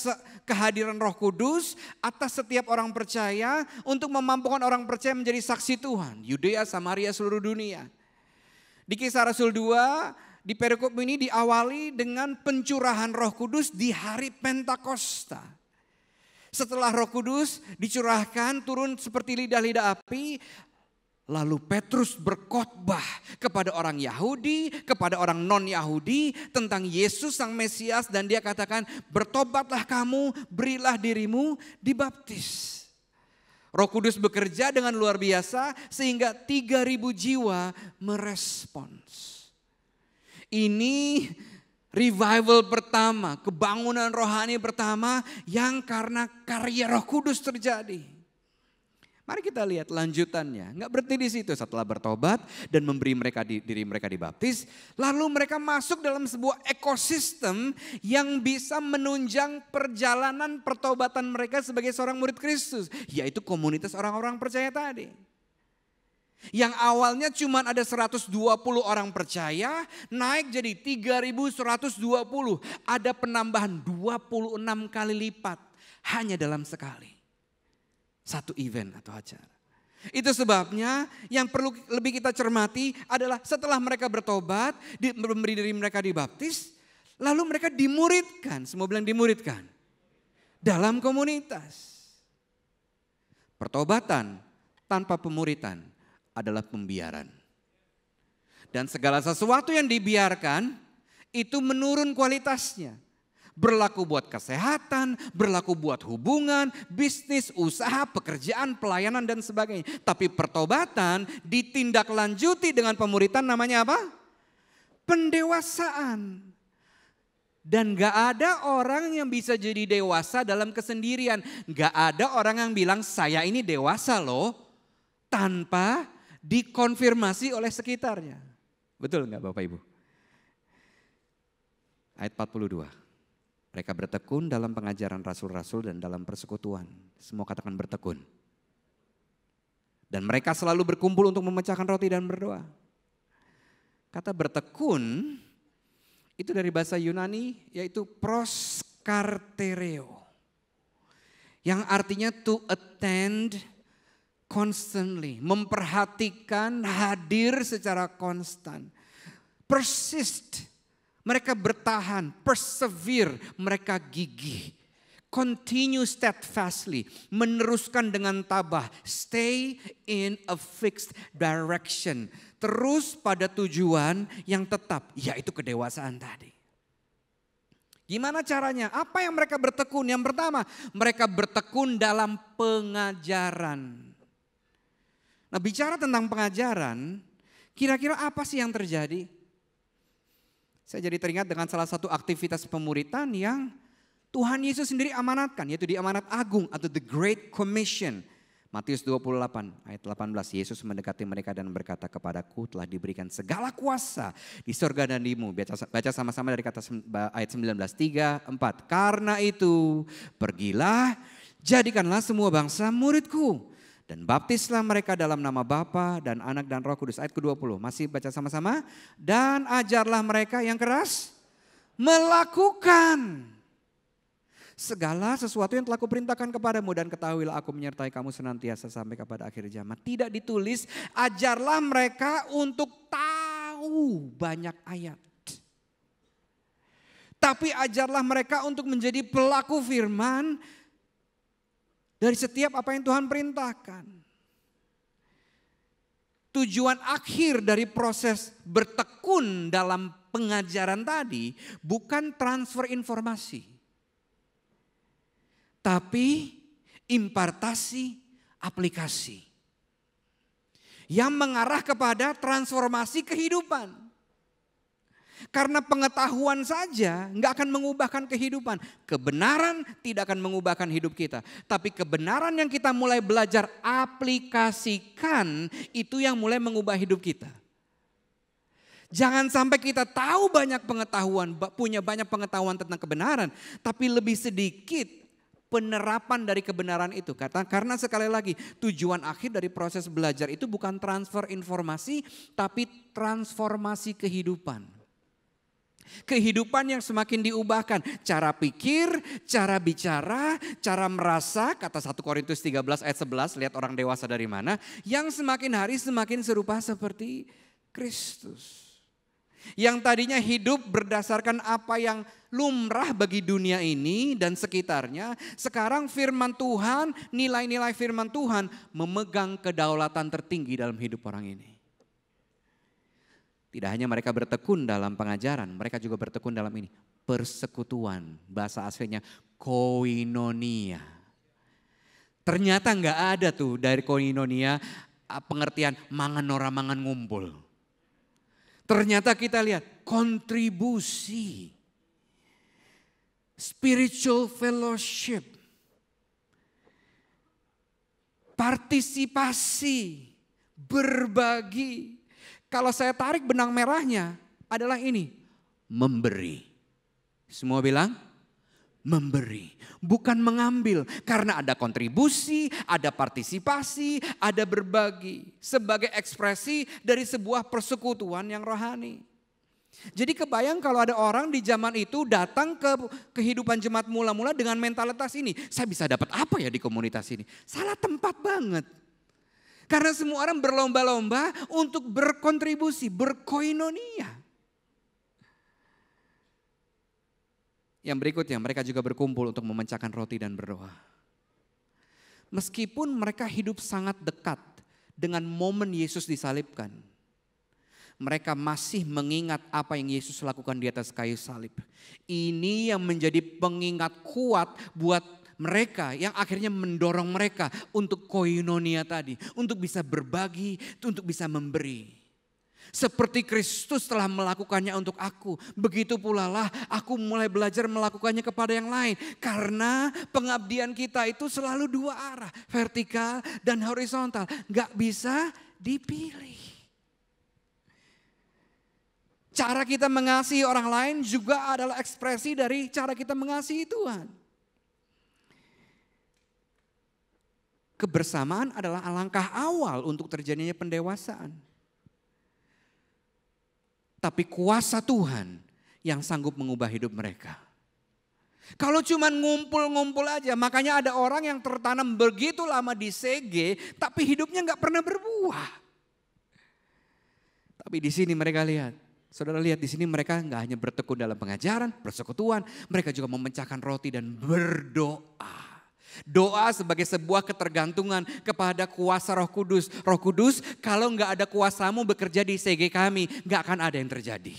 kehadiran Roh Kudus atas setiap orang percaya untuk memampukan orang percaya menjadi saksi Tuhan. Yudea, Samaria, seluruh dunia. Di Kisah Rasul 2, di perikop ini diawali dengan pencurahan Roh Kudus di hari Pentakosta. Setelah Roh Kudus dicurahkan turun seperti lidah-lidah api, lalu Petrus berkhotbah kepada orang Yahudi, kepada orang non-Yahudi tentang Yesus Sang Mesias, dan dia katakan, bertobatlah kamu, berilah dirimu dibaptis. Roh Kudus bekerja dengan luar biasa sehingga 3.000 jiwa merespons. Ini revival pertama, kebangunan rohani pertama yang karena karya Roh Kudus terjadi. Mari kita lihat lanjutannya. Nggak berhenti di situ. Setelah bertobat dan memberi diri mereka dibaptis, lalu mereka masuk dalam sebuah ekosistem yang bisa menunjang perjalanan pertobatan mereka sebagai seorang murid Kristus, yaitu komunitas orang-orang percaya tadi. Yang awalnya cuma ada 120 orang percaya, naik jadi 3.120. Ada penambahan 26 kali lipat hanya dalam sekali. Satu event atau acara. Itu sebabnya yang perlu lebih kita cermati adalah setelah mereka bertobat, memberi diri mereka dibaptis, lalu mereka dimuridkan. Semua bilang dimuridkan. Dalam komunitas. Pertobatan tanpa pemuritan adalah pembiaran. Dan segala sesuatu yang dibiarkan itu menurun kualitasnya. Berlaku buat kesehatan, berlaku buat hubungan, bisnis, usaha, pekerjaan, pelayanan dan sebagainya. Tapi pertobatan ditindaklanjuti dengan pemuritan, namanya apa? Pendewasaan. Dan gak ada orang yang bisa jadi dewasa dalam kesendirian. Gak ada orang yang bilang saya ini dewasa loh, tanpa dikonfirmasi oleh sekitarnya. Betul gak Bapak Ibu? Ayat 42. Mereka bertekun dalam pengajaran rasul-rasul dan dalam persekutuan. Semua katakan bertekun. Dan mereka selalu berkumpul untuk memecahkan roti dan berdoa. Kata bertekun itu dari bahasa Yunani yaitu proskartereo. Yang artinya to attend constantly. Memperhatikan, hadir secara konstan. Persist. Mereka bertahan, persevere, mereka gigih. Continue steadfastly, meneruskan dengan tabah. Stay in a fixed direction. Terus pada tujuan yang tetap, yaitu kedewasaan tadi. Gimana caranya? Apa yang mereka bertekun? Yang pertama, mereka bertekun dalam pengajaran. Nah, bicara tentang pengajaran, kira-kira apa sih yang terjadi? Saya jadi teringat dengan salah satu aktivitas pemuritan yang Tuhan Yesus sendiri amanatkan, yaitu di amanat agung atau the Great Commission. Matius 28 ayat 18, Yesus mendekati mereka dan berkata, kepadaku telah diberikan segala kuasa di surga dan di bumi. Baca sama-sama dari kata ayat 19, 3, 4. Karena itu pergilah, jadikanlah semua bangsa muridku. Dan baptislah mereka dalam nama Bapa dan Anak dan Roh Kudus. Ayat ke-20, masih baca sama-sama. Dan ajarlah mereka yang keras melakukan segala sesuatu yang telah kuperintahkan kepadamu dan ketahuilah aku menyertai kamu senantiasa sampai kepada akhir zaman. Tidak ditulis, ajarlah mereka untuk tahu banyak ayat. Tapi ajarlah mereka untuk menjadi pelaku firman dari setiap apa yang Tuhan perintahkan. Tujuan akhir dari proses bertekun dalam pengajaran tadi bukan transfer informasi, tapi impartasi aplikasi yang mengarah kepada transformasi kehidupan. Karena pengetahuan saja nggak akan mengubahkan kehidupan. Kebenaran tidak akan mengubahkan hidup kita. Tapi kebenaran yang kita mulai belajar aplikasikan itu yang mulai mengubah hidup kita. Jangan sampai kita tahu banyak pengetahuan, punya banyak pengetahuan tentang kebenaran. Tapi lebih sedikit penerapan dari kebenaran itu. Karena sekali lagi tujuan akhir dari proses belajar itu bukan transfer informasi tapi transformasi kehidupan. Kehidupan yang semakin diubahkan, cara pikir, cara bicara, cara merasa, kata 1 Korintus 13 ayat 11, lihat orang dewasa dari mana, yang semakin hari semakin serupa seperti Kristus. Yang tadinya hidup berdasarkan apa yang lumrah bagi dunia ini dan sekitarnya, sekarang firman Tuhan, nilai-nilai firman Tuhan memegang kedaulatan tertinggi dalam hidup orang ini. Tidak hanya mereka bertekun dalam pengajaran, mereka juga bertekun dalam ini. Persekutuan, bahasa aslinya koinonia. Ternyata nggak ada tuh dari koinonia pengertian mangan ora mangan ngumpul. Ternyata kita lihat kontribusi, spiritual fellowship, partisipasi, berbagi. Kalau saya tarik benang merahnya adalah ini, memberi. Semua bilang memberi, bukan mengambil. Karena ada kontribusi, ada partisipasi, ada berbagi. Sebagai ekspresi dari sebuah persekutuan yang rohani. Jadi kebayang kalau ada orang di zaman itu datang ke kehidupan jemaat mula-mula dengan mentalitas ini. Saya bisa dapat apa ya di komunitas ini? Salah tempat banget. Karena semua orang berlomba-lomba untuk berkontribusi, berkoinonia. Yang berikutnya, mereka juga berkumpul untuk memecahkan roti dan berdoa. Meskipun mereka hidup sangat dekat dengan momen Yesus disalibkan, mereka masih mengingat apa yang Yesus lakukan di atas kayu salib. Ini yang menjadi pengingat kuat buat mereka yang akhirnya mendorong mereka untuk koinonia tadi. Untuk bisa berbagi, untuk bisa memberi. Seperti Kristus telah melakukannya untuk aku. Begitu pula lah aku mulai belajar melakukannya kepada yang lain. Karena pengabdian kita itu selalu dua arah. Vertikal dan horizontal. Gak bisa dipilih. Cara kita mengasihi orang lain juga adalah ekspresi dari cara kita mengasihi Tuhan. Kebersamaan adalah langkah awal untuk terjadinya pendewasaan. Tapi kuasa Tuhan yang sanggup mengubah hidup mereka. Kalau cuma ngumpul-ngumpul aja, makanya ada orang yang tertanam begitu lama di CG, tapi hidupnya nggak pernah berbuah. Tapi di sini mereka lihat, saudara lihat di sini mereka nggak hanya bertekun dalam pengajaran, persekutuan, mereka juga memecahkan roti dan berdoa. Doa sebagai sebuah ketergantungan kepada kuasa Roh Kudus. Roh Kudus, kalau nggak ada kuasamu bekerja di CG kami, nggak akan ada yang terjadi.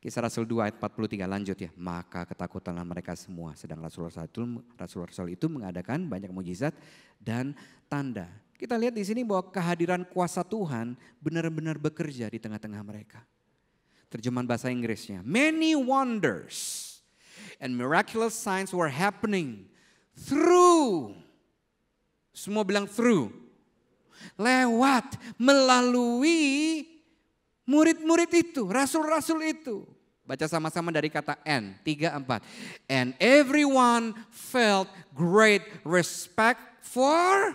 Kisah Rasul 2 ayat 43 lanjut ya. Maka ketakutanlah mereka semua. Sedang Rasul-Rasul itu mengadakan banyak mujizat dan tanda. Kita lihat di sini bahwa kehadiran kuasa Tuhan benar-benar bekerja di tengah-tengah mereka. Terjemahan bahasa Inggrisnya, many wonders and miraculous signs were happening through. Semua bilang through. Lewat, melalui murid-murid itu, rasul-rasul itu. Baca sama-sama dari kata and, 3, 4. And everyone felt great respect for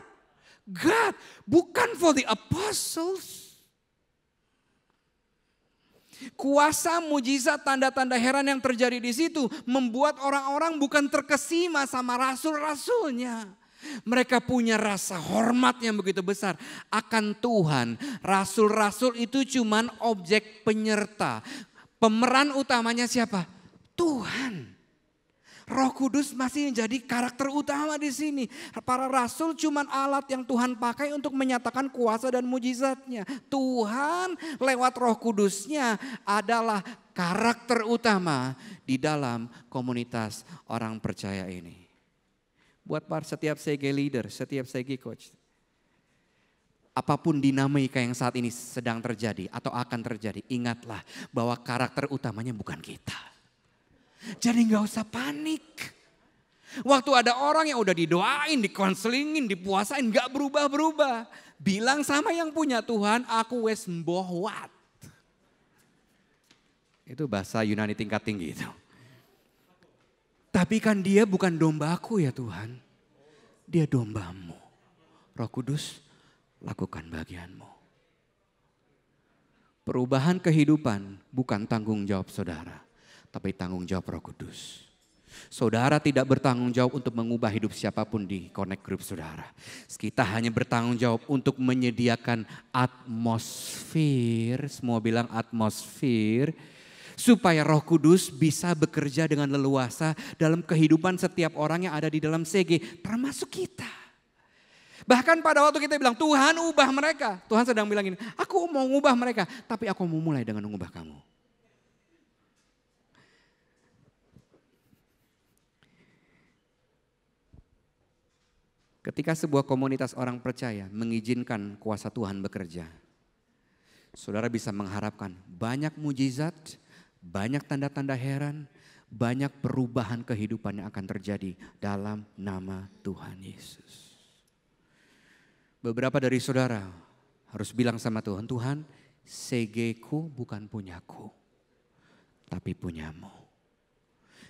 God. Bukan for the apostles. Kuasa, mujizat, tanda-tanda heran yang terjadi di situ membuat orang-orang bukan terkesima sama rasul-rasulnya. Mereka punya rasa hormat yang begitu besar akan Tuhan. Rasul-rasul itu cuman objek penyerta. Pemeran utamanya siapa? Tuhan. Roh Kudus masih menjadi karakter utama di sini. Para rasul cuman alat yang Tuhan pakai untuk menyatakan kuasa dan mujizatnya. Tuhan lewat Roh Kudusnya adalah karakter utama di dalam komunitas orang percaya ini. Buat setiap CG leader, setiap CG coach. Apapun dinamika yang saat ini sedang terjadi atau akan terjadi, ingatlah bahwa karakter utamanya bukan kita. Jadi gak usah panik. Waktu ada orang yang udah didoain, dikonselingin, dipuasain, gak berubah-berubah. Bilang sama yang punya Tuhan, aku wes mbohwat. Itu bahasa Yunani tingkat tinggi itu. Tapi kan dia bukan dombaku ya Tuhan. Dia dombamu. Roh Kudus, lakukan bagianmu. Perubahan kehidupan bukan tanggung jawab saudara. Tapi tanggung jawab Roh Kudus. Saudara tidak bertanggung jawab untuk mengubah hidup siapapun di Connect Group saudara. Kita hanya bertanggung jawab untuk menyediakan atmosfer. Semua bilang atmosfer. Supaya Roh Kudus bisa bekerja dengan leluasa dalam kehidupan setiap orang yang ada di dalam CG, termasuk kita. Bahkan pada waktu kita bilang, Tuhan ubah mereka. Tuhan sedang bilang ini, aku mau ubah mereka, tapi aku mau mulai dengan mengubah kamu. Ketika sebuah komunitas orang percaya mengizinkan kuasa Tuhan bekerja, saudara bisa mengharapkan banyak mujizat, banyak tanda-tanda heran, banyak perubahan kehidupan yang akan terjadi dalam nama Tuhan Yesus. Beberapa dari saudara harus bilang sama Tuhan, Tuhan CG-ku bukan punyaku, tapi punyamu.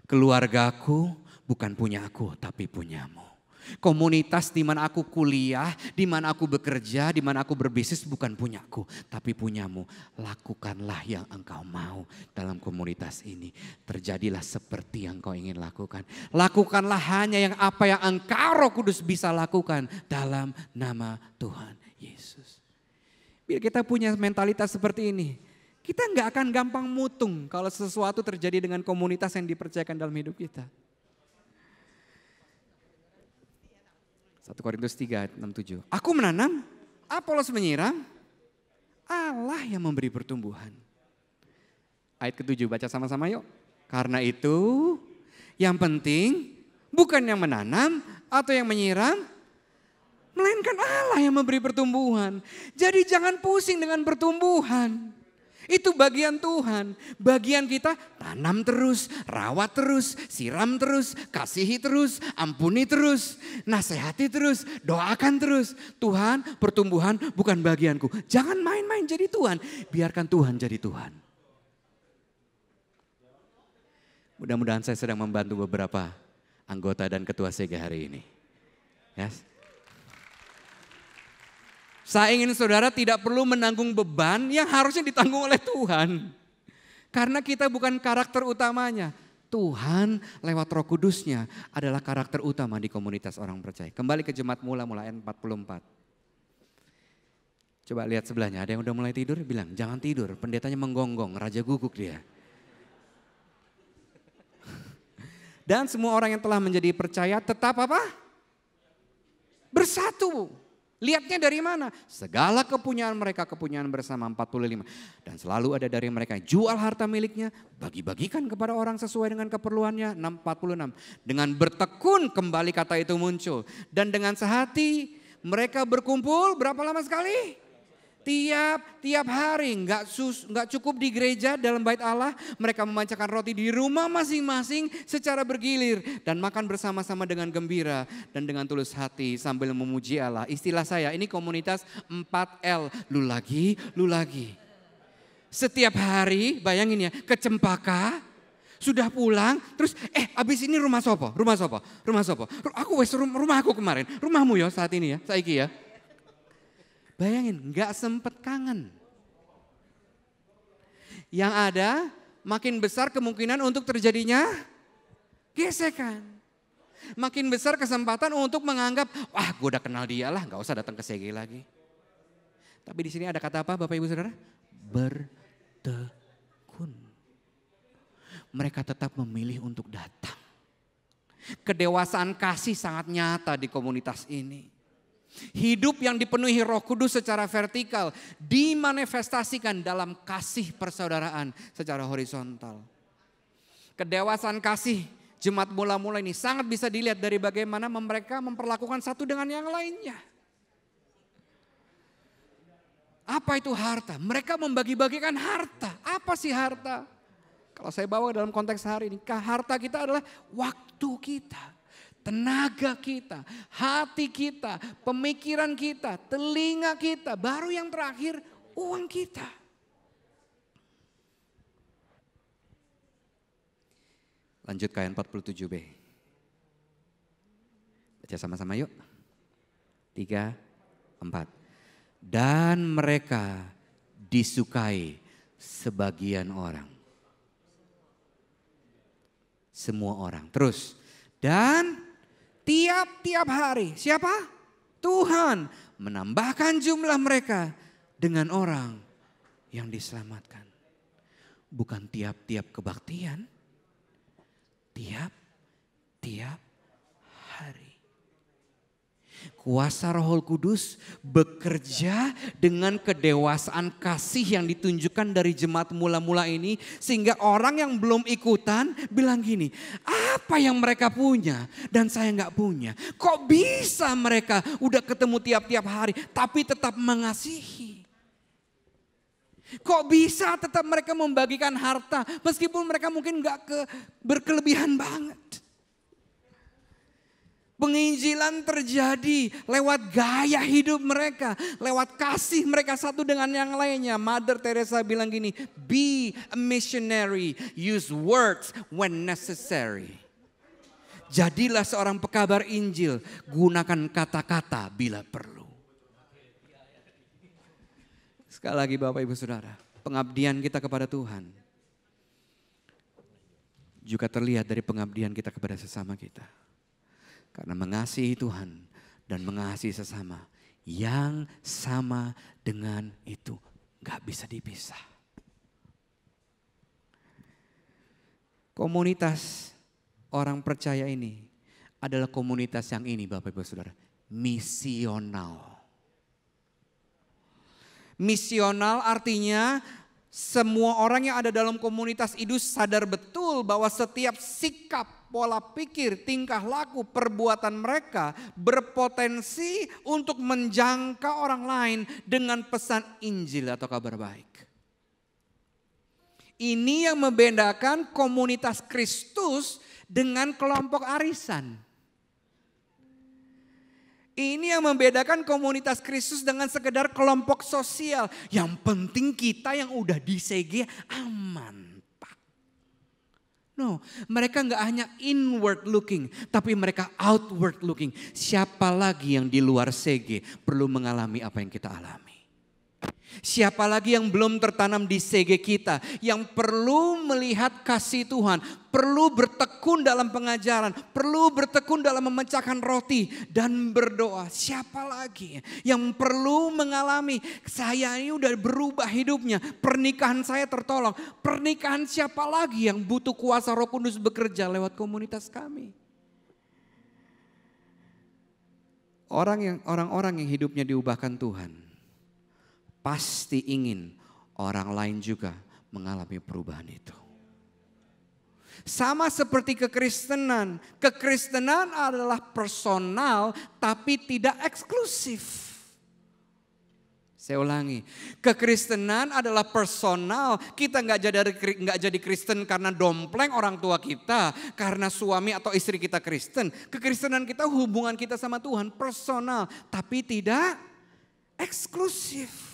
Keluargaku bukan punyaku, tapi punyamu. Komunitas di mana aku kuliah, di mana aku bekerja, di mana aku berbisnis bukan punyaku, tapi punyamu. Lakukanlah yang engkau mau dalam komunitas ini. Terjadilah seperti yang kau ingin lakukan. Lakukanlah hanya yang apa yang engkau Roh Kudus bisa lakukan dalam nama Tuhan Yesus. Bila kita punya mentalitas seperti ini, kita nggak akan gampang mutung kalau sesuatu terjadi dengan komunitas yang dipercayakan dalam hidup kita. 1 Korintus 3 ayat 6-7. Aku menanam, Apolos menyiram, Allah yang memberi pertumbuhan. Ayat ke-7 baca sama-sama yuk. Karena itu yang penting bukan yang menanam atau yang menyiram, melainkan Allah yang memberi pertumbuhan. Jadi jangan pusing dengan pertumbuhan. Itu bagian Tuhan. Bagian kita tanam terus, rawat terus, siram terus, kasihi terus, ampuni terus, nasihati terus, doakan terus. Tuhan, pertumbuhan bukan bagianku. Jangan main-main jadi Tuhan. Biarkan Tuhan jadi Tuhan. Mudah-mudahan saya sedang membantu beberapa anggota dan ketua CG hari ini. Yes. Saya ingin saudara tidak perlu menanggung beban yang harusnya ditanggung oleh Tuhan. Karena kita bukan karakter utamanya. Tuhan lewat Roh Kudusnya adalah karakter utama di komunitas orang percaya. Kembali ke Jemaat Mula ayat 44. Coba lihat sebelahnya, ada yang udah mulai tidur? Bilang jangan tidur, pendetanya menggonggong, raja guguk dia. Dan semua orang yang telah menjadi percaya tetap apa? Bersatu. Lihatnya dari mana? Segala kepunyaan mereka, kepunyaan bersama 45. Dan selalu ada dari mereka yang jual harta miliknya, bagi-bagikan kepada orang sesuai dengan keperluannya. 46. Dengan bertekun kembali kata itu muncul. Dan dengan sehati mereka berkumpul berapa lama sekali? Tiap hari, nggak cukup di gereja dalam bait Allah, mereka memancakan roti di rumah masing-masing secara bergilir dan makan bersama-sama dengan gembira dan dengan tulus hati sambil memuji Allah. Istilah saya ini komunitas 4L, lu lagi. Setiap hari, bayangin ya, ke Cempaka, sudah pulang, terus abis ini rumah sopo. Aku wes rumah aku kemarin, rumahmu ya saat ini ya, saiki ya. Bayangin, gak sempet kangen. yang ada makin besar kemungkinan untuk terjadinya gesekan. Makin besar kesempatan untuk menganggap, wah gue udah kenal dia lah, gak usah datang ke CG lagi. Tapi di sini ada kata apa Bapak Ibu Saudara? Bertekun. Mereka tetap memilih untuk datang. Kedewasaan kasih sangat nyata di komunitas ini. Hidup yang dipenuhi Roh Kudus secara vertikal dimanifestasikan dalam kasih persaudaraan secara horizontal. Kedewasaan kasih jemaat mula-mula ini sangat bisa dilihat dari bagaimana mereka memperlakukan satu dengan yang lainnya. Apa itu harta? Mereka membagi-bagikan harta. Apa sih harta? Kalau saya bawa dalam konteks hari ini, harta kita adalah waktu kita. Tenaga kita, hati kita, pemikiran kita, telinga kita, baru yang terakhir uang kita. Lanjut ke ayat 47b. Baca sama-sama yuk. 3, 4. Dan mereka disukai sebagian orang. Semua orang. Terus. Dan tiap-tiap hari, siapa? Tuhan menambahkan jumlah mereka dengan orang yang diselamatkan. Bukan tiap-tiap kebaktian, tiap-tiap hari. Kuasa Roh Kudus bekerja dengan kedewasaan kasih yang ditunjukkan dari jemaat mula-mula ini. Sehingga orang yang belum ikutan bilang gini, apa yang mereka punya dan saya nggak punya. Kok bisa mereka udah ketemu tiap-tiap hari tapi tetap mengasihi. Kok bisa tetap mereka membagikan harta meskipun mereka mungkin nggak berkelebihan banget. Penginjilan terjadi lewat gaya hidup mereka, lewat kasih mereka satu dengan yang lainnya. Mother Teresa bilang gini, be a missionary, use words when necessary. Jadilah seorang pekabar Injil, gunakan kata-kata bila perlu. Sekali lagi Bapak Ibu Saudara, pengabdian kita kepada Tuhan juga terlihat dari pengabdian kita kepada sesama kita. Karena mengasihi Tuhan dan mengasihi sesama yang sama dengan itu gak bisa dipisah. Komunitas orang percaya ini adalah komunitas yang ini Bapak Ibu Saudara, misional. Misional artinya semua orang yang ada dalam komunitas itu sadar betul bahwa setiap sikap, pola pikir, tingkah laku, perbuatan mereka berpotensi untuk menjangkau orang lain dengan pesan Injil atau kabar baik. Ini yang membedakan komunitas Kristus dengan kelompok arisan. Ini yang membedakan komunitas Kristus dengan sekedar kelompok sosial. Yang penting kita yang udah di CG aman, Pak. No, mereka nggak hanya inward looking, tapi mereka outward looking. Siapa lagi yang di luar CG perlu mengalami apa yang kita alami? Siapa lagi yang belum tertanam di CG kita, yang perlu melihat kasih Tuhan, perlu bertekun dalam pengajaran, perlu bertekun dalam memecahkan roti dan berdoa. Siapa lagi yang perlu mengalami, saya ini udah berubah hidupnya, pernikahan saya tertolong. Pernikahan siapa lagi yang butuh kuasa Roh Kudus bekerja lewat komunitas kami? Orang-orang yang hidupnya diubahkan Tuhan pasti ingin orang lain juga mengalami perubahan itu. Sama seperti kekristenan. Kekristenan adalah personal tapi tidak eksklusif. Saya ulangi, kekristenan adalah personal. Kita nggak jadi Kristen karena dompleng orang tua kita, karena suami atau istri kita Kristen. Kekristenan kita hubungan kita sama Tuhan personal tapi tidak eksklusif.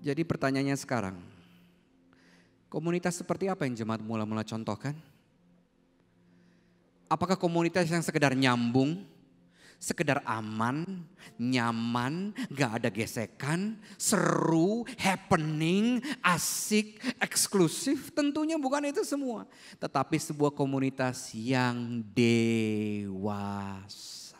Jadi pertanyaannya sekarang, komunitas seperti apa yang jemaat mula-mula contohkan? Apakah komunitas yang sekedar nyambung, sekedar aman, nyaman, gak ada gesekan, seru, happening, asik, eksklusif. Tentunya bukan itu semua. Tetapi sebuah komunitas yang dewasa.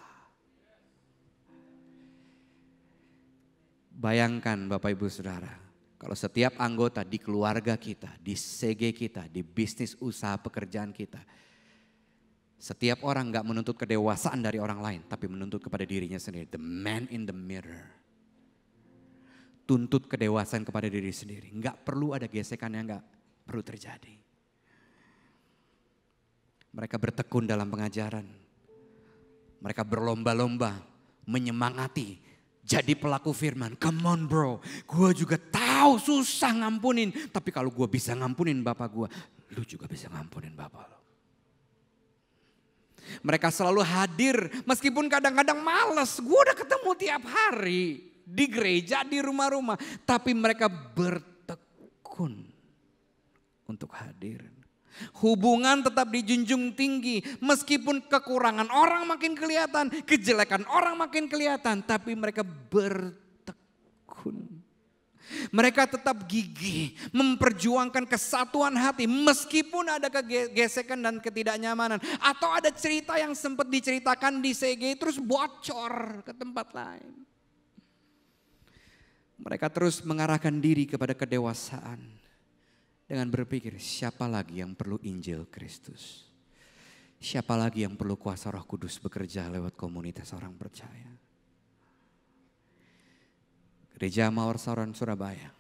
Bayangkan Bapak Ibu Saudara, kalau setiap anggota di keluarga kita, di CG kita, di bisnis usaha pekerjaan kita, setiap orang gak menuntut kedewasaan dari orang lain, tapi menuntut kepada dirinya sendiri. The man in the mirror. Tuntut kedewasaan kepada diri sendiri. Gak perlu ada gesekan yang gak perlu terjadi. Mereka bertekun dalam pengajaran. Mereka berlomba-lomba menyemangati. Jadi pelaku firman, come on bro, gue juga tahu susah ngampunin. Tapi kalau gue bisa ngampunin bapak gue, lu juga bisa ngampunin bapak lo. Mereka selalu hadir meskipun kadang-kadang males. Gue udah ketemu tiap hari di gereja, di rumah-rumah. Tapi mereka bertekun untuk hadir. Hubungan tetap dijunjung tinggi. Meskipun kekurangan orang makin kelihatan, kejelekan orang makin kelihatan. Tapi mereka bertekun. Mereka tetap gigih memperjuangkan kesatuan hati meskipun ada kegesekan dan ketidaknyamanan. Atau ada cerita yang sempat diceritakan di CG terus bocor ke tempat lain. Mereka terus mengarahkan diri kepada kedewasaan. Dengan berpikir siapa lagi yang perlu Injil Kristus. Siapa lagi yang perlu kuasa Roh Kudus bekerja lewat komunitas orang percaya. Gereja Mawar Saron Surabaya,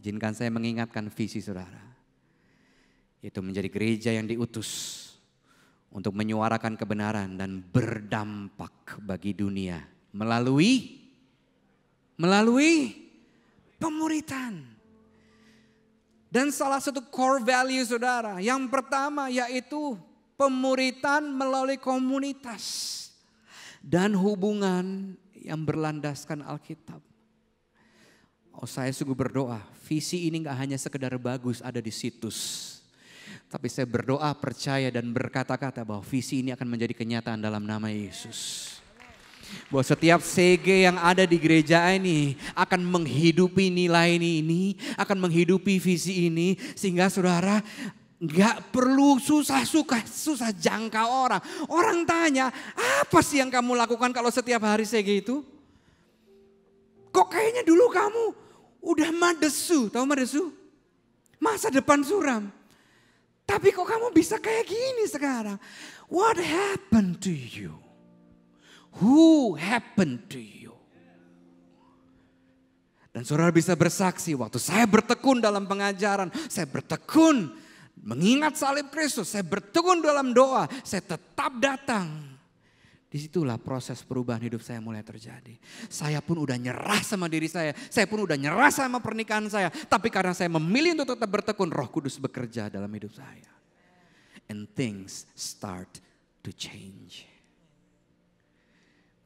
izinkan saya mengingatkan visi saudara. Yaitu menjadi gereja yang diutus untuk menyuarakan kebenaran dan berdampak bagi dunia melalui pemuritan. Dan salah satu core value saudara, yang pertama yaitu pemuritan melalui komunitas dan hubungan yang berlandaskan Alkitab. Oh, saya sungguh berdoa, visi ini gak hanya sekedar bagus ada di situs. Tapi saya berdoa, percaya dan berkata-kata bahwa visi ini akan menjadi kenyataan dalam nama Yesus. Bahwa setiap CG yang ada di gereja ini akan menghidupi nilai ini, akan menghidupi visi ini. Sehingga saudara gak perlu susah jangka orang. Orang tanya, apa sih yang kamu lakukan kalau setiap hari CG itu? Kok kayaknya dulu kamu udah madesu, tahu madesu? Masa depan suram. Tapi kok kamu bisa kayak gini sekarang? What happened to you? Who happened to you? Dan saudara bisa bersaksi waktu saya bertekun dalam pengajaran, saya bertekun mengingat salib Kristus, saya bertekun dalam doa, saya tetap datang. Disitulah proses perubahan hidup saya mulai terjadi. Saya pun udah nyerah sama diri saya pun udah nyerah sama pernikahan saya. Tapi karena saya memilih untuk tetap bertekun, Roh Kudus bekerja dalam hidup saya. And things start to change.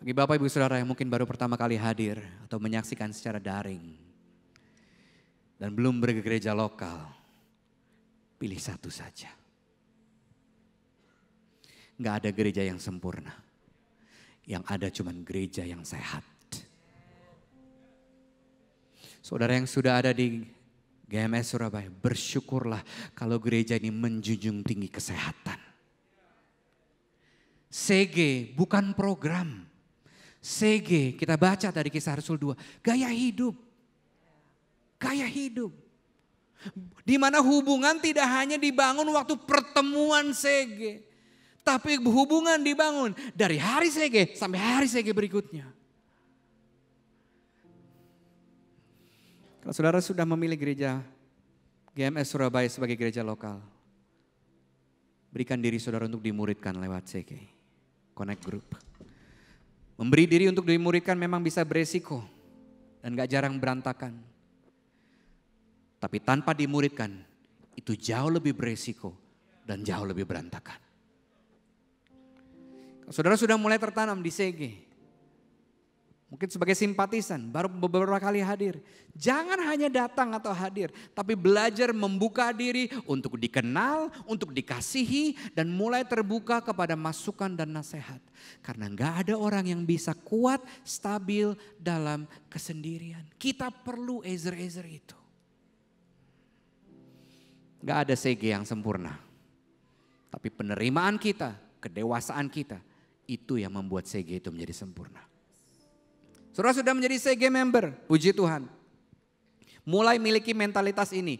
Bagi Bapak Ibu Saudara yang mungkin baru pertama kali hadir atau menyaksikan secara daring. Dan belum bergereja lokal, pilih satu saja. Gak ada gereja yang sempurna. Yang ada cuman gereja yang sehat. Saudara yang sudah ada di GMS Surabaya, bersyukurlah kalau gereja ini menjunjung tinggi kesehatan. CG bukan program. CG kita baca dari Kisah Rasul 2, gaya hidup. Gaya hidup. Di mana hubungan tidak hanya dibangun waktu pertemuan CG. Tapi hubungan dibangun dari hari CG sampai hari CG berikutnya. Kalau saudara sudah memilih gereja GMS Surabaya sebagai gereja lokal, berikan diri saudara untuk dimuridkan lewat CG, Connect Group. Memberi diri untuk dimuridkan memang bisa beresiko dan gak jarang berantakan. Tapi tanpa dimuridkan itu jauh lebih beresiko dan jauh lebih berantakan. Saudara sudah mulai tertanam di CG. Mungkin sebagai simpatisan, baru beberapa kali hadir. Jangan hanya datang atau hadir, tapi belajar membuka diri untuk dikenal, untuk dikasihi, dan mulai terbuka kepada masukan dan nasihat. Karena gak ada orang yang bisa kuat, stabil dalam kesendirian. Kita perlu ezer-ezer itu. Gak ada CG yang sempurna. Tapi penerimaan kita, kedewasaan kita, itu yang membuat CG itu menjadi sempurna. Saudara sudah menjadi CG member, puji Tuhan. Mulai miliki mentalitas ini.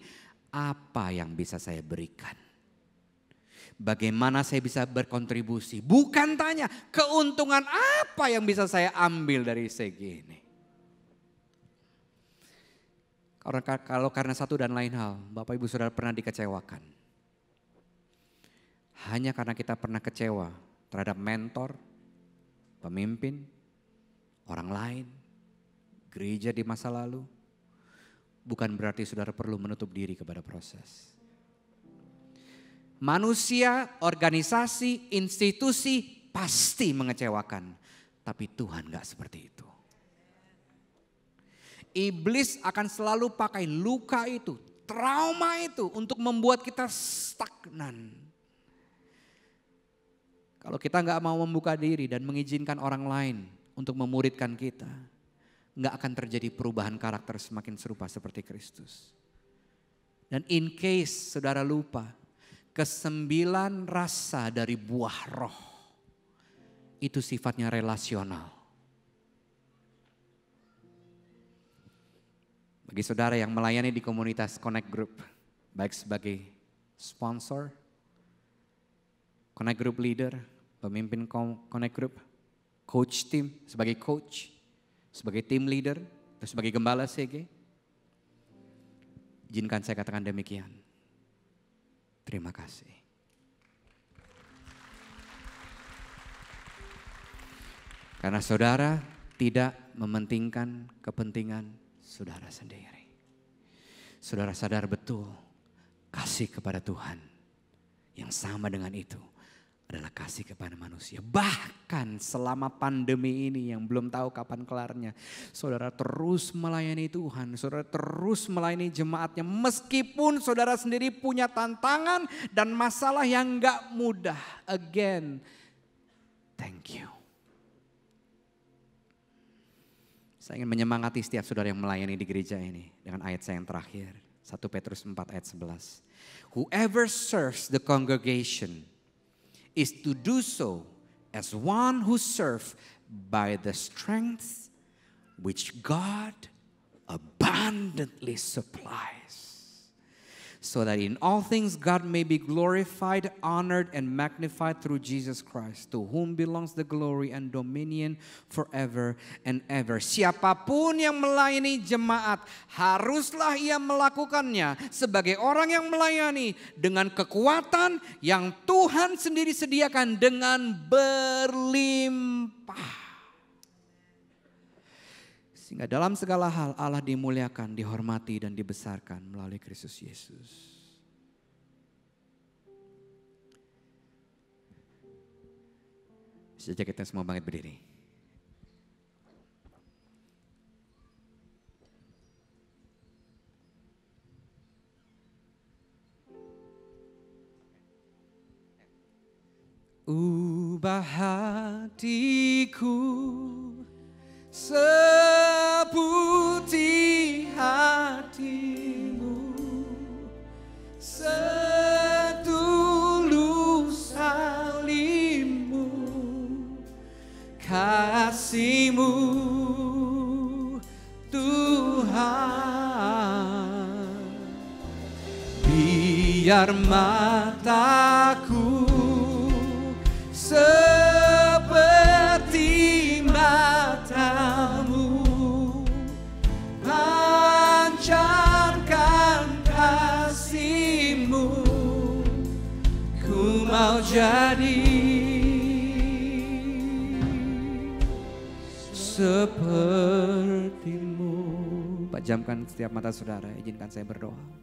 Apa yang bisa saya berikan? Bagaimana saya bisa berkontribusi? Bukan tanya keuntungan apa yang bisa saya ambil dari CG ini. Kalau karena satu dan lain hal, Bapak Ibu Saudara pernah dikecewakan. Hanya karena kita pernah kecewa terhadap mentor, pemimpin, orang lain, gereja di masa lalu, bukan berarti saudara perlu menutup diri kepada proses. Manusia, organisasi, institusi pasti mengecewakan, tapi Tuhan gak seperti itu. Iblis akan selalu pakai luka itu, trauma itu untuk membuat kita stagnan. Kalau kita gak mau membuka diri dan mengizinkan orang lain untuk memuridkan kita, nggak akan terjadi perubahan karakter semakin serupa seperti Kristus. Dan in case saudara lupa, ke-9 rasa dari buah roh itu sifatnya relasional. Bagi saudara yang melayani di komunitas Connect Group, baik sebagai sponsor, Connect Group leader, pemimpin Connect Group, coach team, sebagai coach, sebagai team leader, atau sebagai gembala CG. Izinkan saya katakan demikian. Terima kasih. Karena saudara tidak mementingkan kepentingan saudara sendiri. Saudara sadar betul kasih kepada Tuhan yang sama dengan itu adalah kasih kepada manusia. Bahkan selama pandemi ini yang belum tahu kapan kelarnya, saudara terus melayani Tuhan, saudara terus melayani jemaatnya. Meskipun saudara sendiri punya tantangan dan masalah yang gak mudah. Again, thank you. Saya ingin menyemangati setiap saudara yang melayani di gereja ini dengan ayat saya yang terakhir. 1 Petrus 4 ayat 11. Whoever serves the congregation is to do so as one who serves by the strength which God abundantly supplies. So that in all things God may be glorified, honored, and magnified through Jesus Christ, to whom belongs the glory and dominion forever and ever. Siapapun yang melayani jemaat, haruslah ia melakukannya sebagai orang yang melayani dengan kekuatan yang Tuhan sendiri sediakan dengan berlimpah. Sehingga dalam segala hal Allah dimuliakan, dihormati dan dibesarkan melalui Kristus Yesus. Sejak kita semua bangkit berdiri. Ubah hatiku seputih hatimu, setulus salibmu, kasihmu Tuhan. Biar mataku seperti matamu, pancarkan kasihmu, ku mau jadi sepertimu. Pejamkan setiap mata saudara, izinkan saya berdoa.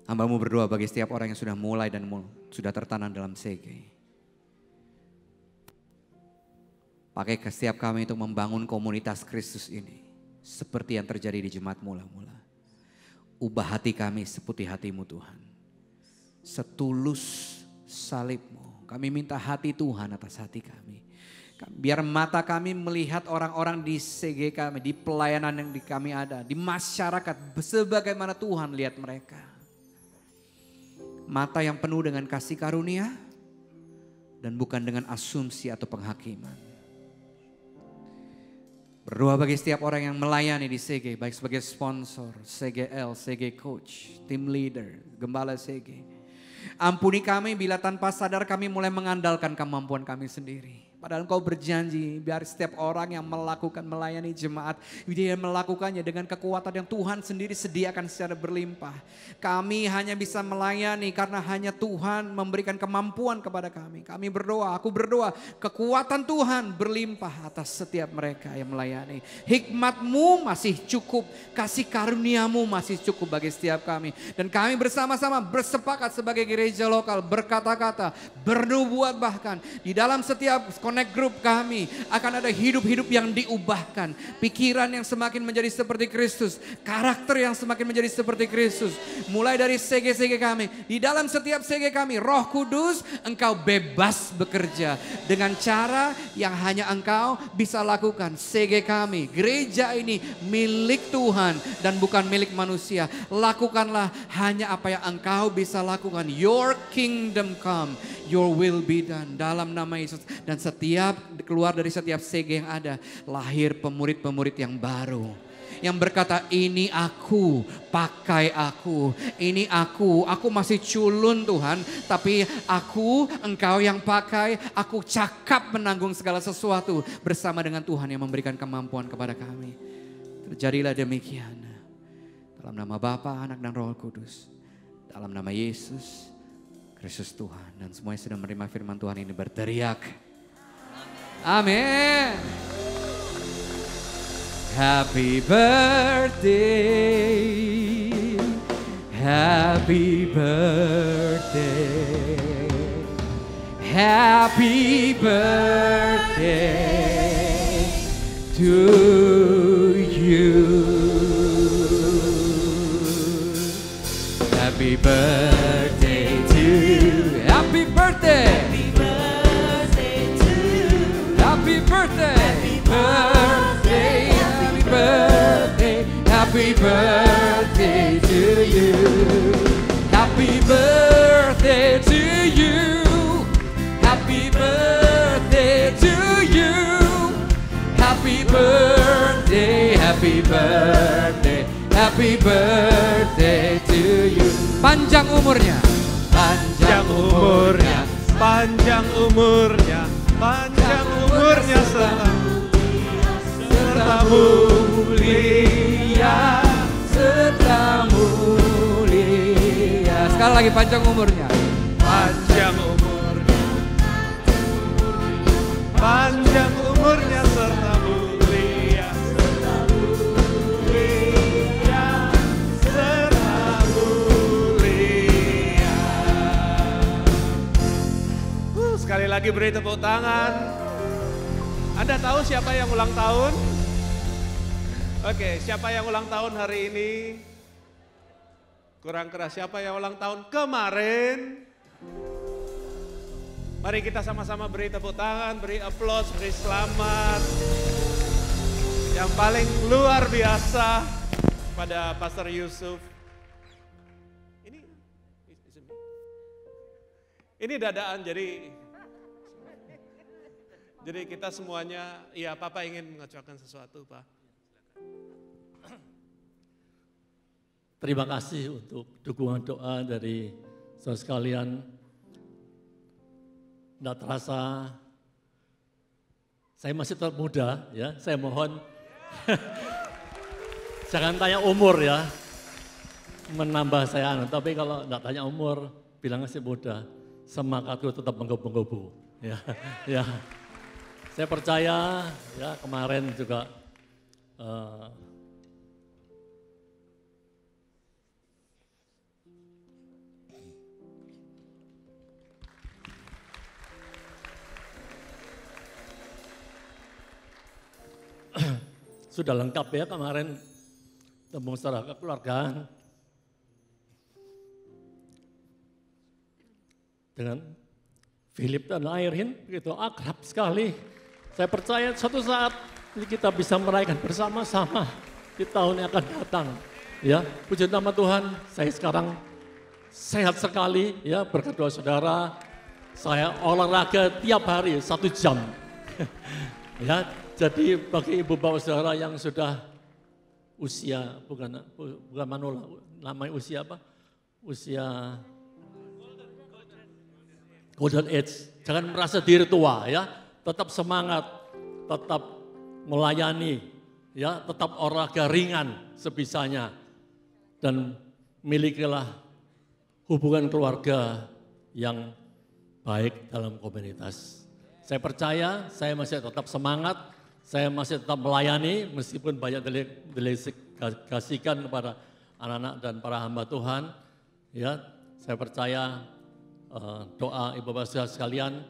Hamba-Mu berdoa bagi setiap orang yang sudah mulai dan sudah tertanam dalam CG. Pakai setiap kami untuk membangun komunitas Kristus ini. Seperti yang terjadi di jemaat mula-mula. Ubah hati kami seperti hati-Mu Tuhan. Setulus salib-Mu. Kami minta hati Tuhan atas hati kami. Biar mata kami melihat orang-orang di CG kami, di pelayanan yang di kami ada, di masyarakat, sebagaimana Tuhan lihat mereka. Mata yang penuh dengan kasih karunia, dan bukan dengan asumsi atau penghakiman. Berdoa bagi setiap orang yang melayani di CG, baik sebagai sponsor, CGL, CG Coach, tim leader, gembala CG. Ampuni kami bila tanpa sadar kami mulai mengandalkan kemampuan kami sendiri. Padahal Engkau berjanji biar setiap orang yang melakukan melayani jemaat, dia melakukannya dengan kekuatan yang Tuhan sendiri sediakan secara berlimpah. Kami hanya bisa melayani karena hanya Tuhan memberikan kemampuan kepada kami. Kami berdoa, aku berdoa kekuatan Tuhan berlimpah atas setiap mereka yang melayani. Hikmat-Mu masih cukup, kasih karunia-Mu masih cukup bagi setiap kami. Dan kami bersama-sama bersepakat sebagai gereja lokal berkata-kata, bernubuat bahkan di dalam setiap Connect Group kami akan ada hidup-hidup yang diubahkan. Pikiran yang semakin menjadi seperti Kristus. Karakter yang semakin menjadi seperti Kristus. Mulai dari CG-CG kami. Di dalam setiap CG kami, Roh Kudus, Engkau bebas bekerja. Dengan cara yang hanya Engkau bisa lakukan. CG kami, gereja ini milik Tuhan dan bukan milik manusia. Lakukanlah hanya apa yang Engkau bisa lakukan. Your kingdom come, your will be done. Dalam nama Yesus. Dan setiap keluar dari setiap CG yang ada, lahir pemurid-pemurid yang baru. Yang berkata, ini aku, pakai aku. Ini aku masih culun Tuhan. Tapi aku, Engkau yang pakai, aku cakap menanggung segala sesuatu. Bersama dengan Tuhan yang memberikan kemampuan kepada kami. Terjadilah demikian. Dalam nama Bapa, Anak dan Roh Kudus. Dalam nama Yesus Kristus Tuhan. Dan semuanya sudah menerima firman Tuhan ini berteriak. Amin. Happy birthday. Happy birthday. Happy birthday to you. Happy birthday to you. Happy birthday. Happy birthday, birthday, happy birthday, happy birthday to you. Happy birthday to you. Happy birthday to you. Happy birthday, happy birthday, happy birthday to you. Panjang umurnya, panjang umurnya, panjang umurnya. Panjang umurnya serta mulia, serta mulia. Sekali lagi panjang umurnya. Panjang umurnya, panjang umurnya serta mulia, serta mulia, serta mulia. Sekali lagi beri tepuk tangan. Anda tahu siapa yang ulang tahun? Oke, siapa yang ulang tahun hari ini? Kurang keras, siapa yang ulang tahun kemarin? Mari kita sama-sama beri tepuk tangan, beri aplaus, beri selamat. Yang paling luar biasa pada Pastor Yusuf. Ini dadaan, jadi kita semuanya, ya Papa ingin mengucapkan sesuatu, Pak. Terima kasih untuk dukungan doa dari saudara sekalian. Tidak terasa, saya masih tetap muda ya, saya mohon jangan tanya umur ya, menambah saya, tapi kalau tidak tanya umur, bilang masih muda, semangatku tetap menggebu-gebu ya. Ya. Saya percaya ya kemarin juga sudah lengkap ya kemarin tembung secara kekeluargaan. Dengan Philip dan Airin begitu akrab sekali. Saya percaya suatu saat kita bisa merayakan bersama-sama di tahun yang akan datang. Ya, puji nama Tuhan, saya sekarang sehat sekali ya berkat doa saudara. Saya olahraga tiap hari 1 jam. Ya, jadi bagi ibu bapak saudara yang sudah usia bukan manula, namanya usia apa? Usia golden age. Jangan merasa diri tua ya, tetap semangat, tetap melayani, ya, tetap olahraga ringan sebisanya dan milikilah hubungan keluarga yang baik dalam komunitas. Saya percaya, saya masih tetap semangat, saya masih tetap melayani meskipun banyak delegasikan kepada anak-anak dan para hamba Tuhan. Ya, saya percaya doa ibu bapak sekalian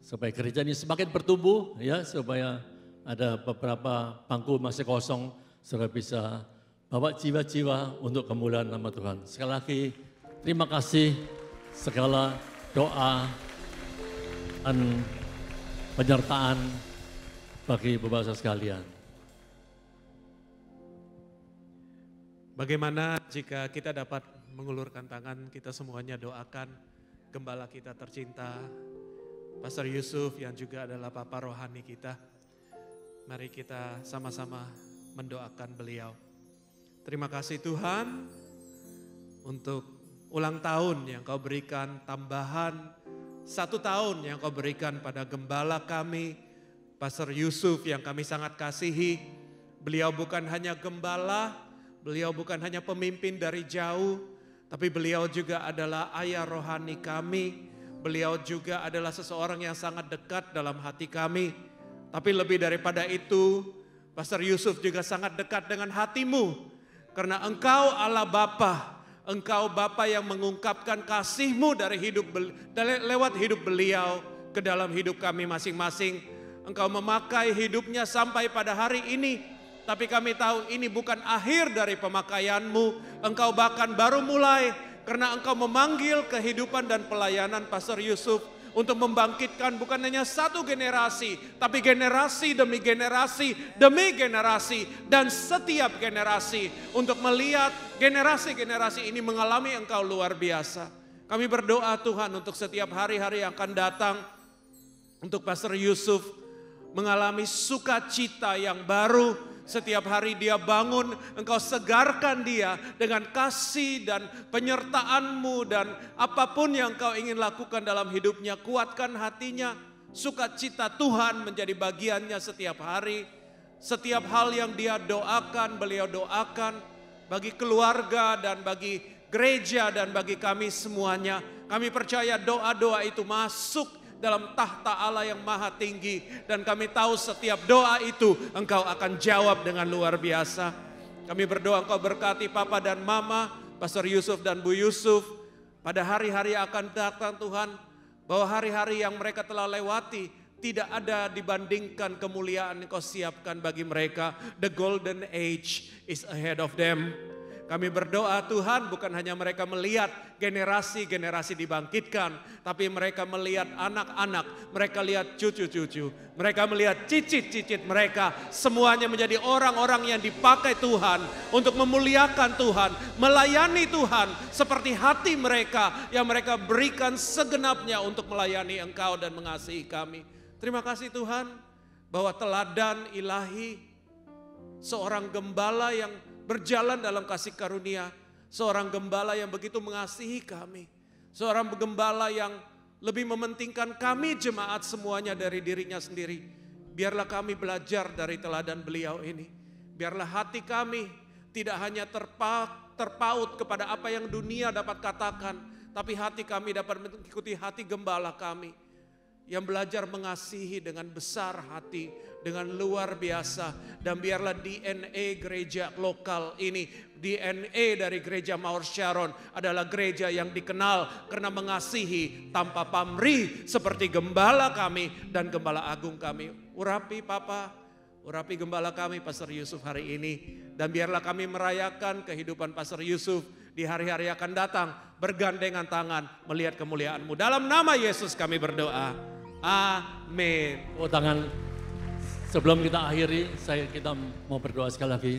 supaya gereja ini semakin bertumbuh, ya, supaya ada beberapa bangku masih kosong, supaya bisa bawa jiwa-jiwa untuk kemuliaan nama Tuhan. Sekali lagi, terima kasih segala doa dan penyertaan bagi ibu bapak sekalian. Bagaimana jika kita dapat mengulurkan tangan, kita semuanya doakan gembala kita tercinta, Pastor Yusuf yang juga adalah Papa rohani kita. Mari kita sama-sama mendoakan beliau. Terima kasih Tuhan untuk ulang tahun yang Kau berikan, tambahan 1 tahun yang Kau berikan pada gembala kami, Pastor Yusuf yang kami sangat kasihi. Beliau bukan hanya gembala, beliau bukan hanya pemimpin dari jauh, tapi beliau juga adalah ayah rohani kami. Beliau juga adalah seseorang yang sangat dekat dalam hati kami. Tapi lebih daripada itu, Pastor Yusuf juga sangat dekat dengan hatimu. Karena Engkau Allah Bapa, Engkau Bapa yang mengungkapkan kasih-Mu lewat hidup beliau ke dalam hidup kami masing-masing. Engkau memakai hidupnya sampai pada hari ini. Tapi kami tahu ini bukan akhir dari pemakaian-Mu. Engkau bahkan baru mulai karena Engkau memanggil kehidupan dan pelayanan Pastor Yusuf untuk membangkitkan bukan hanya 1 generasi, tapi generasi demi generasi dan setiap generasi untuk melihat generasi-generasi ini mengalami Engkau luar biasa. Kami berdoa Tuhan untuk setiap hari-hari yang akan datang untuk Pastor Yusuf mengalami sukacita yang baru. Setiap hari dia bangun, Engkau segarkan dia dengan kasih dan penyertaan-Mu dan apapun yang Engkau ingin lakukan dalam hidupnya. Kuatkan hatinya, sukacita Tuhan menjadi bagiannya setiap hari. Setiap hal yang dia doakan, beliau doakan bagi keluarga dan bagi gereja dan bagi kami semuanya. Kami percaya doa-doa itu masuk dalam tahta Allah yang maha tinggi. Dan kami tahu setiap doa itu Engkau akan jawab dengan luar biasa. Kami berdoa Engkau berkati Papa dan Mama, Pastor Yusuf dan Bu Yusuf. Pada hari-hari akan datang Tuhan, bahwa hari-hari yang mereka telah lewati tidak ada dibandingkan kemuliaan yang Kau siapkan bagi mereka. The golden age is ahead of them. Kami berdoa Tuhan bukan hanya mereka melihat generasi-generasi dibangkitkan, tapi mereka melihat anak-anak, mereka lihat cucu-cucu, mereka melihat cicit-cicit mereka, semuanya menjadi orang-orang yang dipakai Tuhan untuk memuliakan Tuhan, melayani Tuhan seperti hati mereka yang mereka berikan segenapnya untuk melayani Engkau dan mengasihi kami. Terima kasih Tuhan bahwa teladan ilahi seorang gembala yang berjalan dalam kasih karunia, seorang gembala yang begitu mengasihi kami, seorang gembala yang lebih mementingkan kami jemaat semuanya dari dirinya sendiri. Biarlah kami belajar dari teladan beliau ini. Biarlah hati kami tidak hanya terpaut kepada apa yang dunia dapat katakan, tapi hati kami dapat mengikuti hati gembala kami yang belajar mengasihi dengan besar hati, dengan luar biasa. Dan biarlah DNA gereja lokal ini, DNA dari gereja Mawar Sharon adalah gereja yang dikenal karena mengasihi tanpa pamrih seperti gembala kami dan gembala agung kami. Urapi Papa, Urapi gembala kami Pastor Yusuf hari ini. Dan biarlah kami merayakan kehidupan Pastor Yusuf di hari-hari akan datang. Bergandengan tangan melihat kemuliaan-Mu. Dalam nama Yesus kami berdoa. Amin. Oh tangan, sebelum kita akhiri, kita mau berdoa sekali lagi.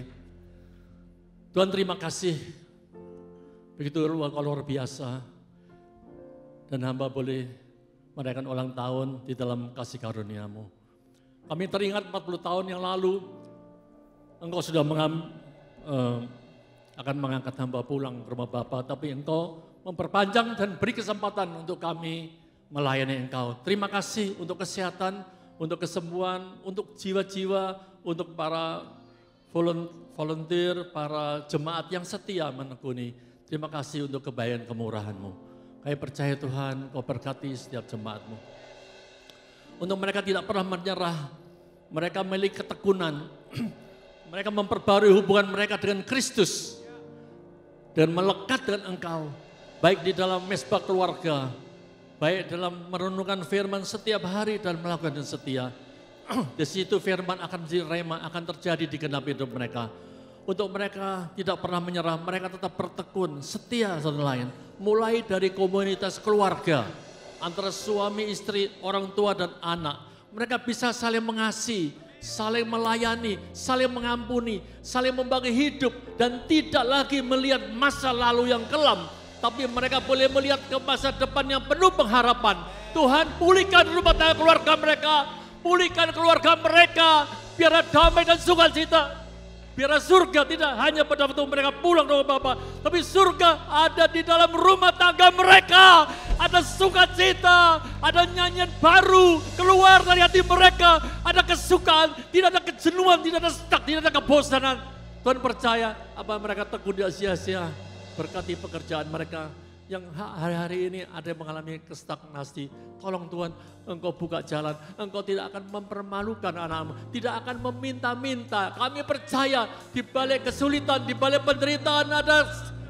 Tuhan terima kasih, begitu luar biasa. Dan hamba boleh merayakan ulang tahun di dalam kasih karunia-Mu. Kami teringat 40 tahun yang lalu, Engkau sudah akan mengangkat hamba pulang ke rumah Bapa, tapi Engkau memperpanjang dan beri kesempatan untuk kami melayani Engkau. Terima kasih untuk kesehatan, untuk kesembuhan, untuk jiwa-jiwa, untuk para volunteer, para jemaat yang setia menekuni. Terima kasih untuk kebaikan kemurahan-Mu. Kami percaya Tuhan, Kau berkati setiap jemaat-Mu. Untuk mereka tidak pernah menyerah, mereka memiliki ketekunan, mereka memperbarui hubungan mereka dengan Kristus dan melekat dengan Engkau, baik di dalam mesbah keluarga, baik dalam merenungkan firman setiap hari dan melakukan dengan setia. Di situ firman akan direma, akan terjadi di genap hidup mereka. Untuk mereka tidak pernah menyerah, mereka tetap bertekun, setia satu lain. Mulai dari komunitas keluarga, antara suami, istri, orang tua dan anak. Mereka bisa saling mengasihi, saling melayani, saling mengampuni, saling membagi hidup. Dan tidak lagi melihat masa lalu yang kelam, tapi mereka boleh melihat ke masa depan yang penuh pengharapan. Tuhan pulihkan rumah tangga keluarga mereka, pulihkan keluarga mereka, biar damai dan sukacita. Biar surga tidak hanya pada waktu mereka pulang ke rumah Bapa, tapi surga ada di dalam rumah tangga mereka. Ada sukacita, ada nyanyian baru keluar dari hati mereka, ada kesukaan, tidak ada kejenuhan, tidak ada stuck, tidak ada kebosanan. Tuhan percaya apa mereka tekun di sia-sia. Berkati pekerjaan mereka yang hari-hari ini ada yang mengalami kestagnasi. Tolong Tuhan, Engkau buka jalan. Engkau tidak akan mempermalukan anak-Mu, tidak akan meminta-minta. Kami percaya di balik kesulitan, di balik penderitaan ada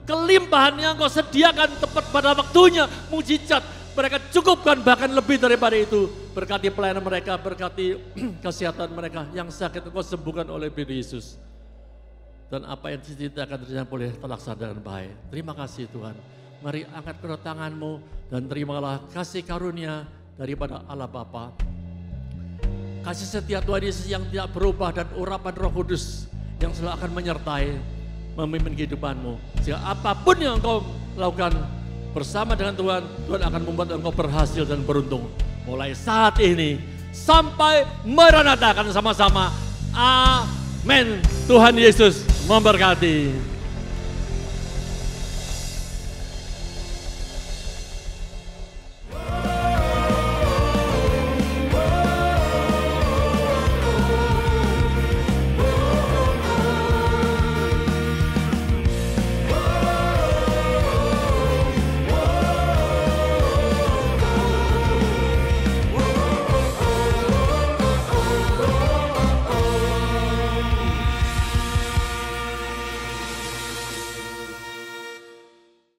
kelimpahan yang Engkau sediakan tepat pada waktunya. Mujizat mereka cukupkan, bahkan lebih daripada itu. Berkati pelayanan mereka, berkati kesehatan mereka. Yang sakit Engkau sembuhkan oleh Yesus. Dan apa yang diceritakan terjadi boleh terlaksana dengan baik. Terima kasih Tuhan. Mari angkat kedua tangan-Mu dan terimalah kasih karunia daripada Allah Bapa. Kasih setia Tuhan Yesus yang tidak berubah dan urapan Roh Kudus yang selalu akan menyertai, memimpin kehidupan-Mu. Sehingga apapun yang Engkau lakukan bersama dengan Tuhan, Tuhan akan membuat Engkau berhasil dan beruntung. Mulai saat ini sampai Maranatha, akan sama-sama. Amin. Tuhan Yesus memberkati.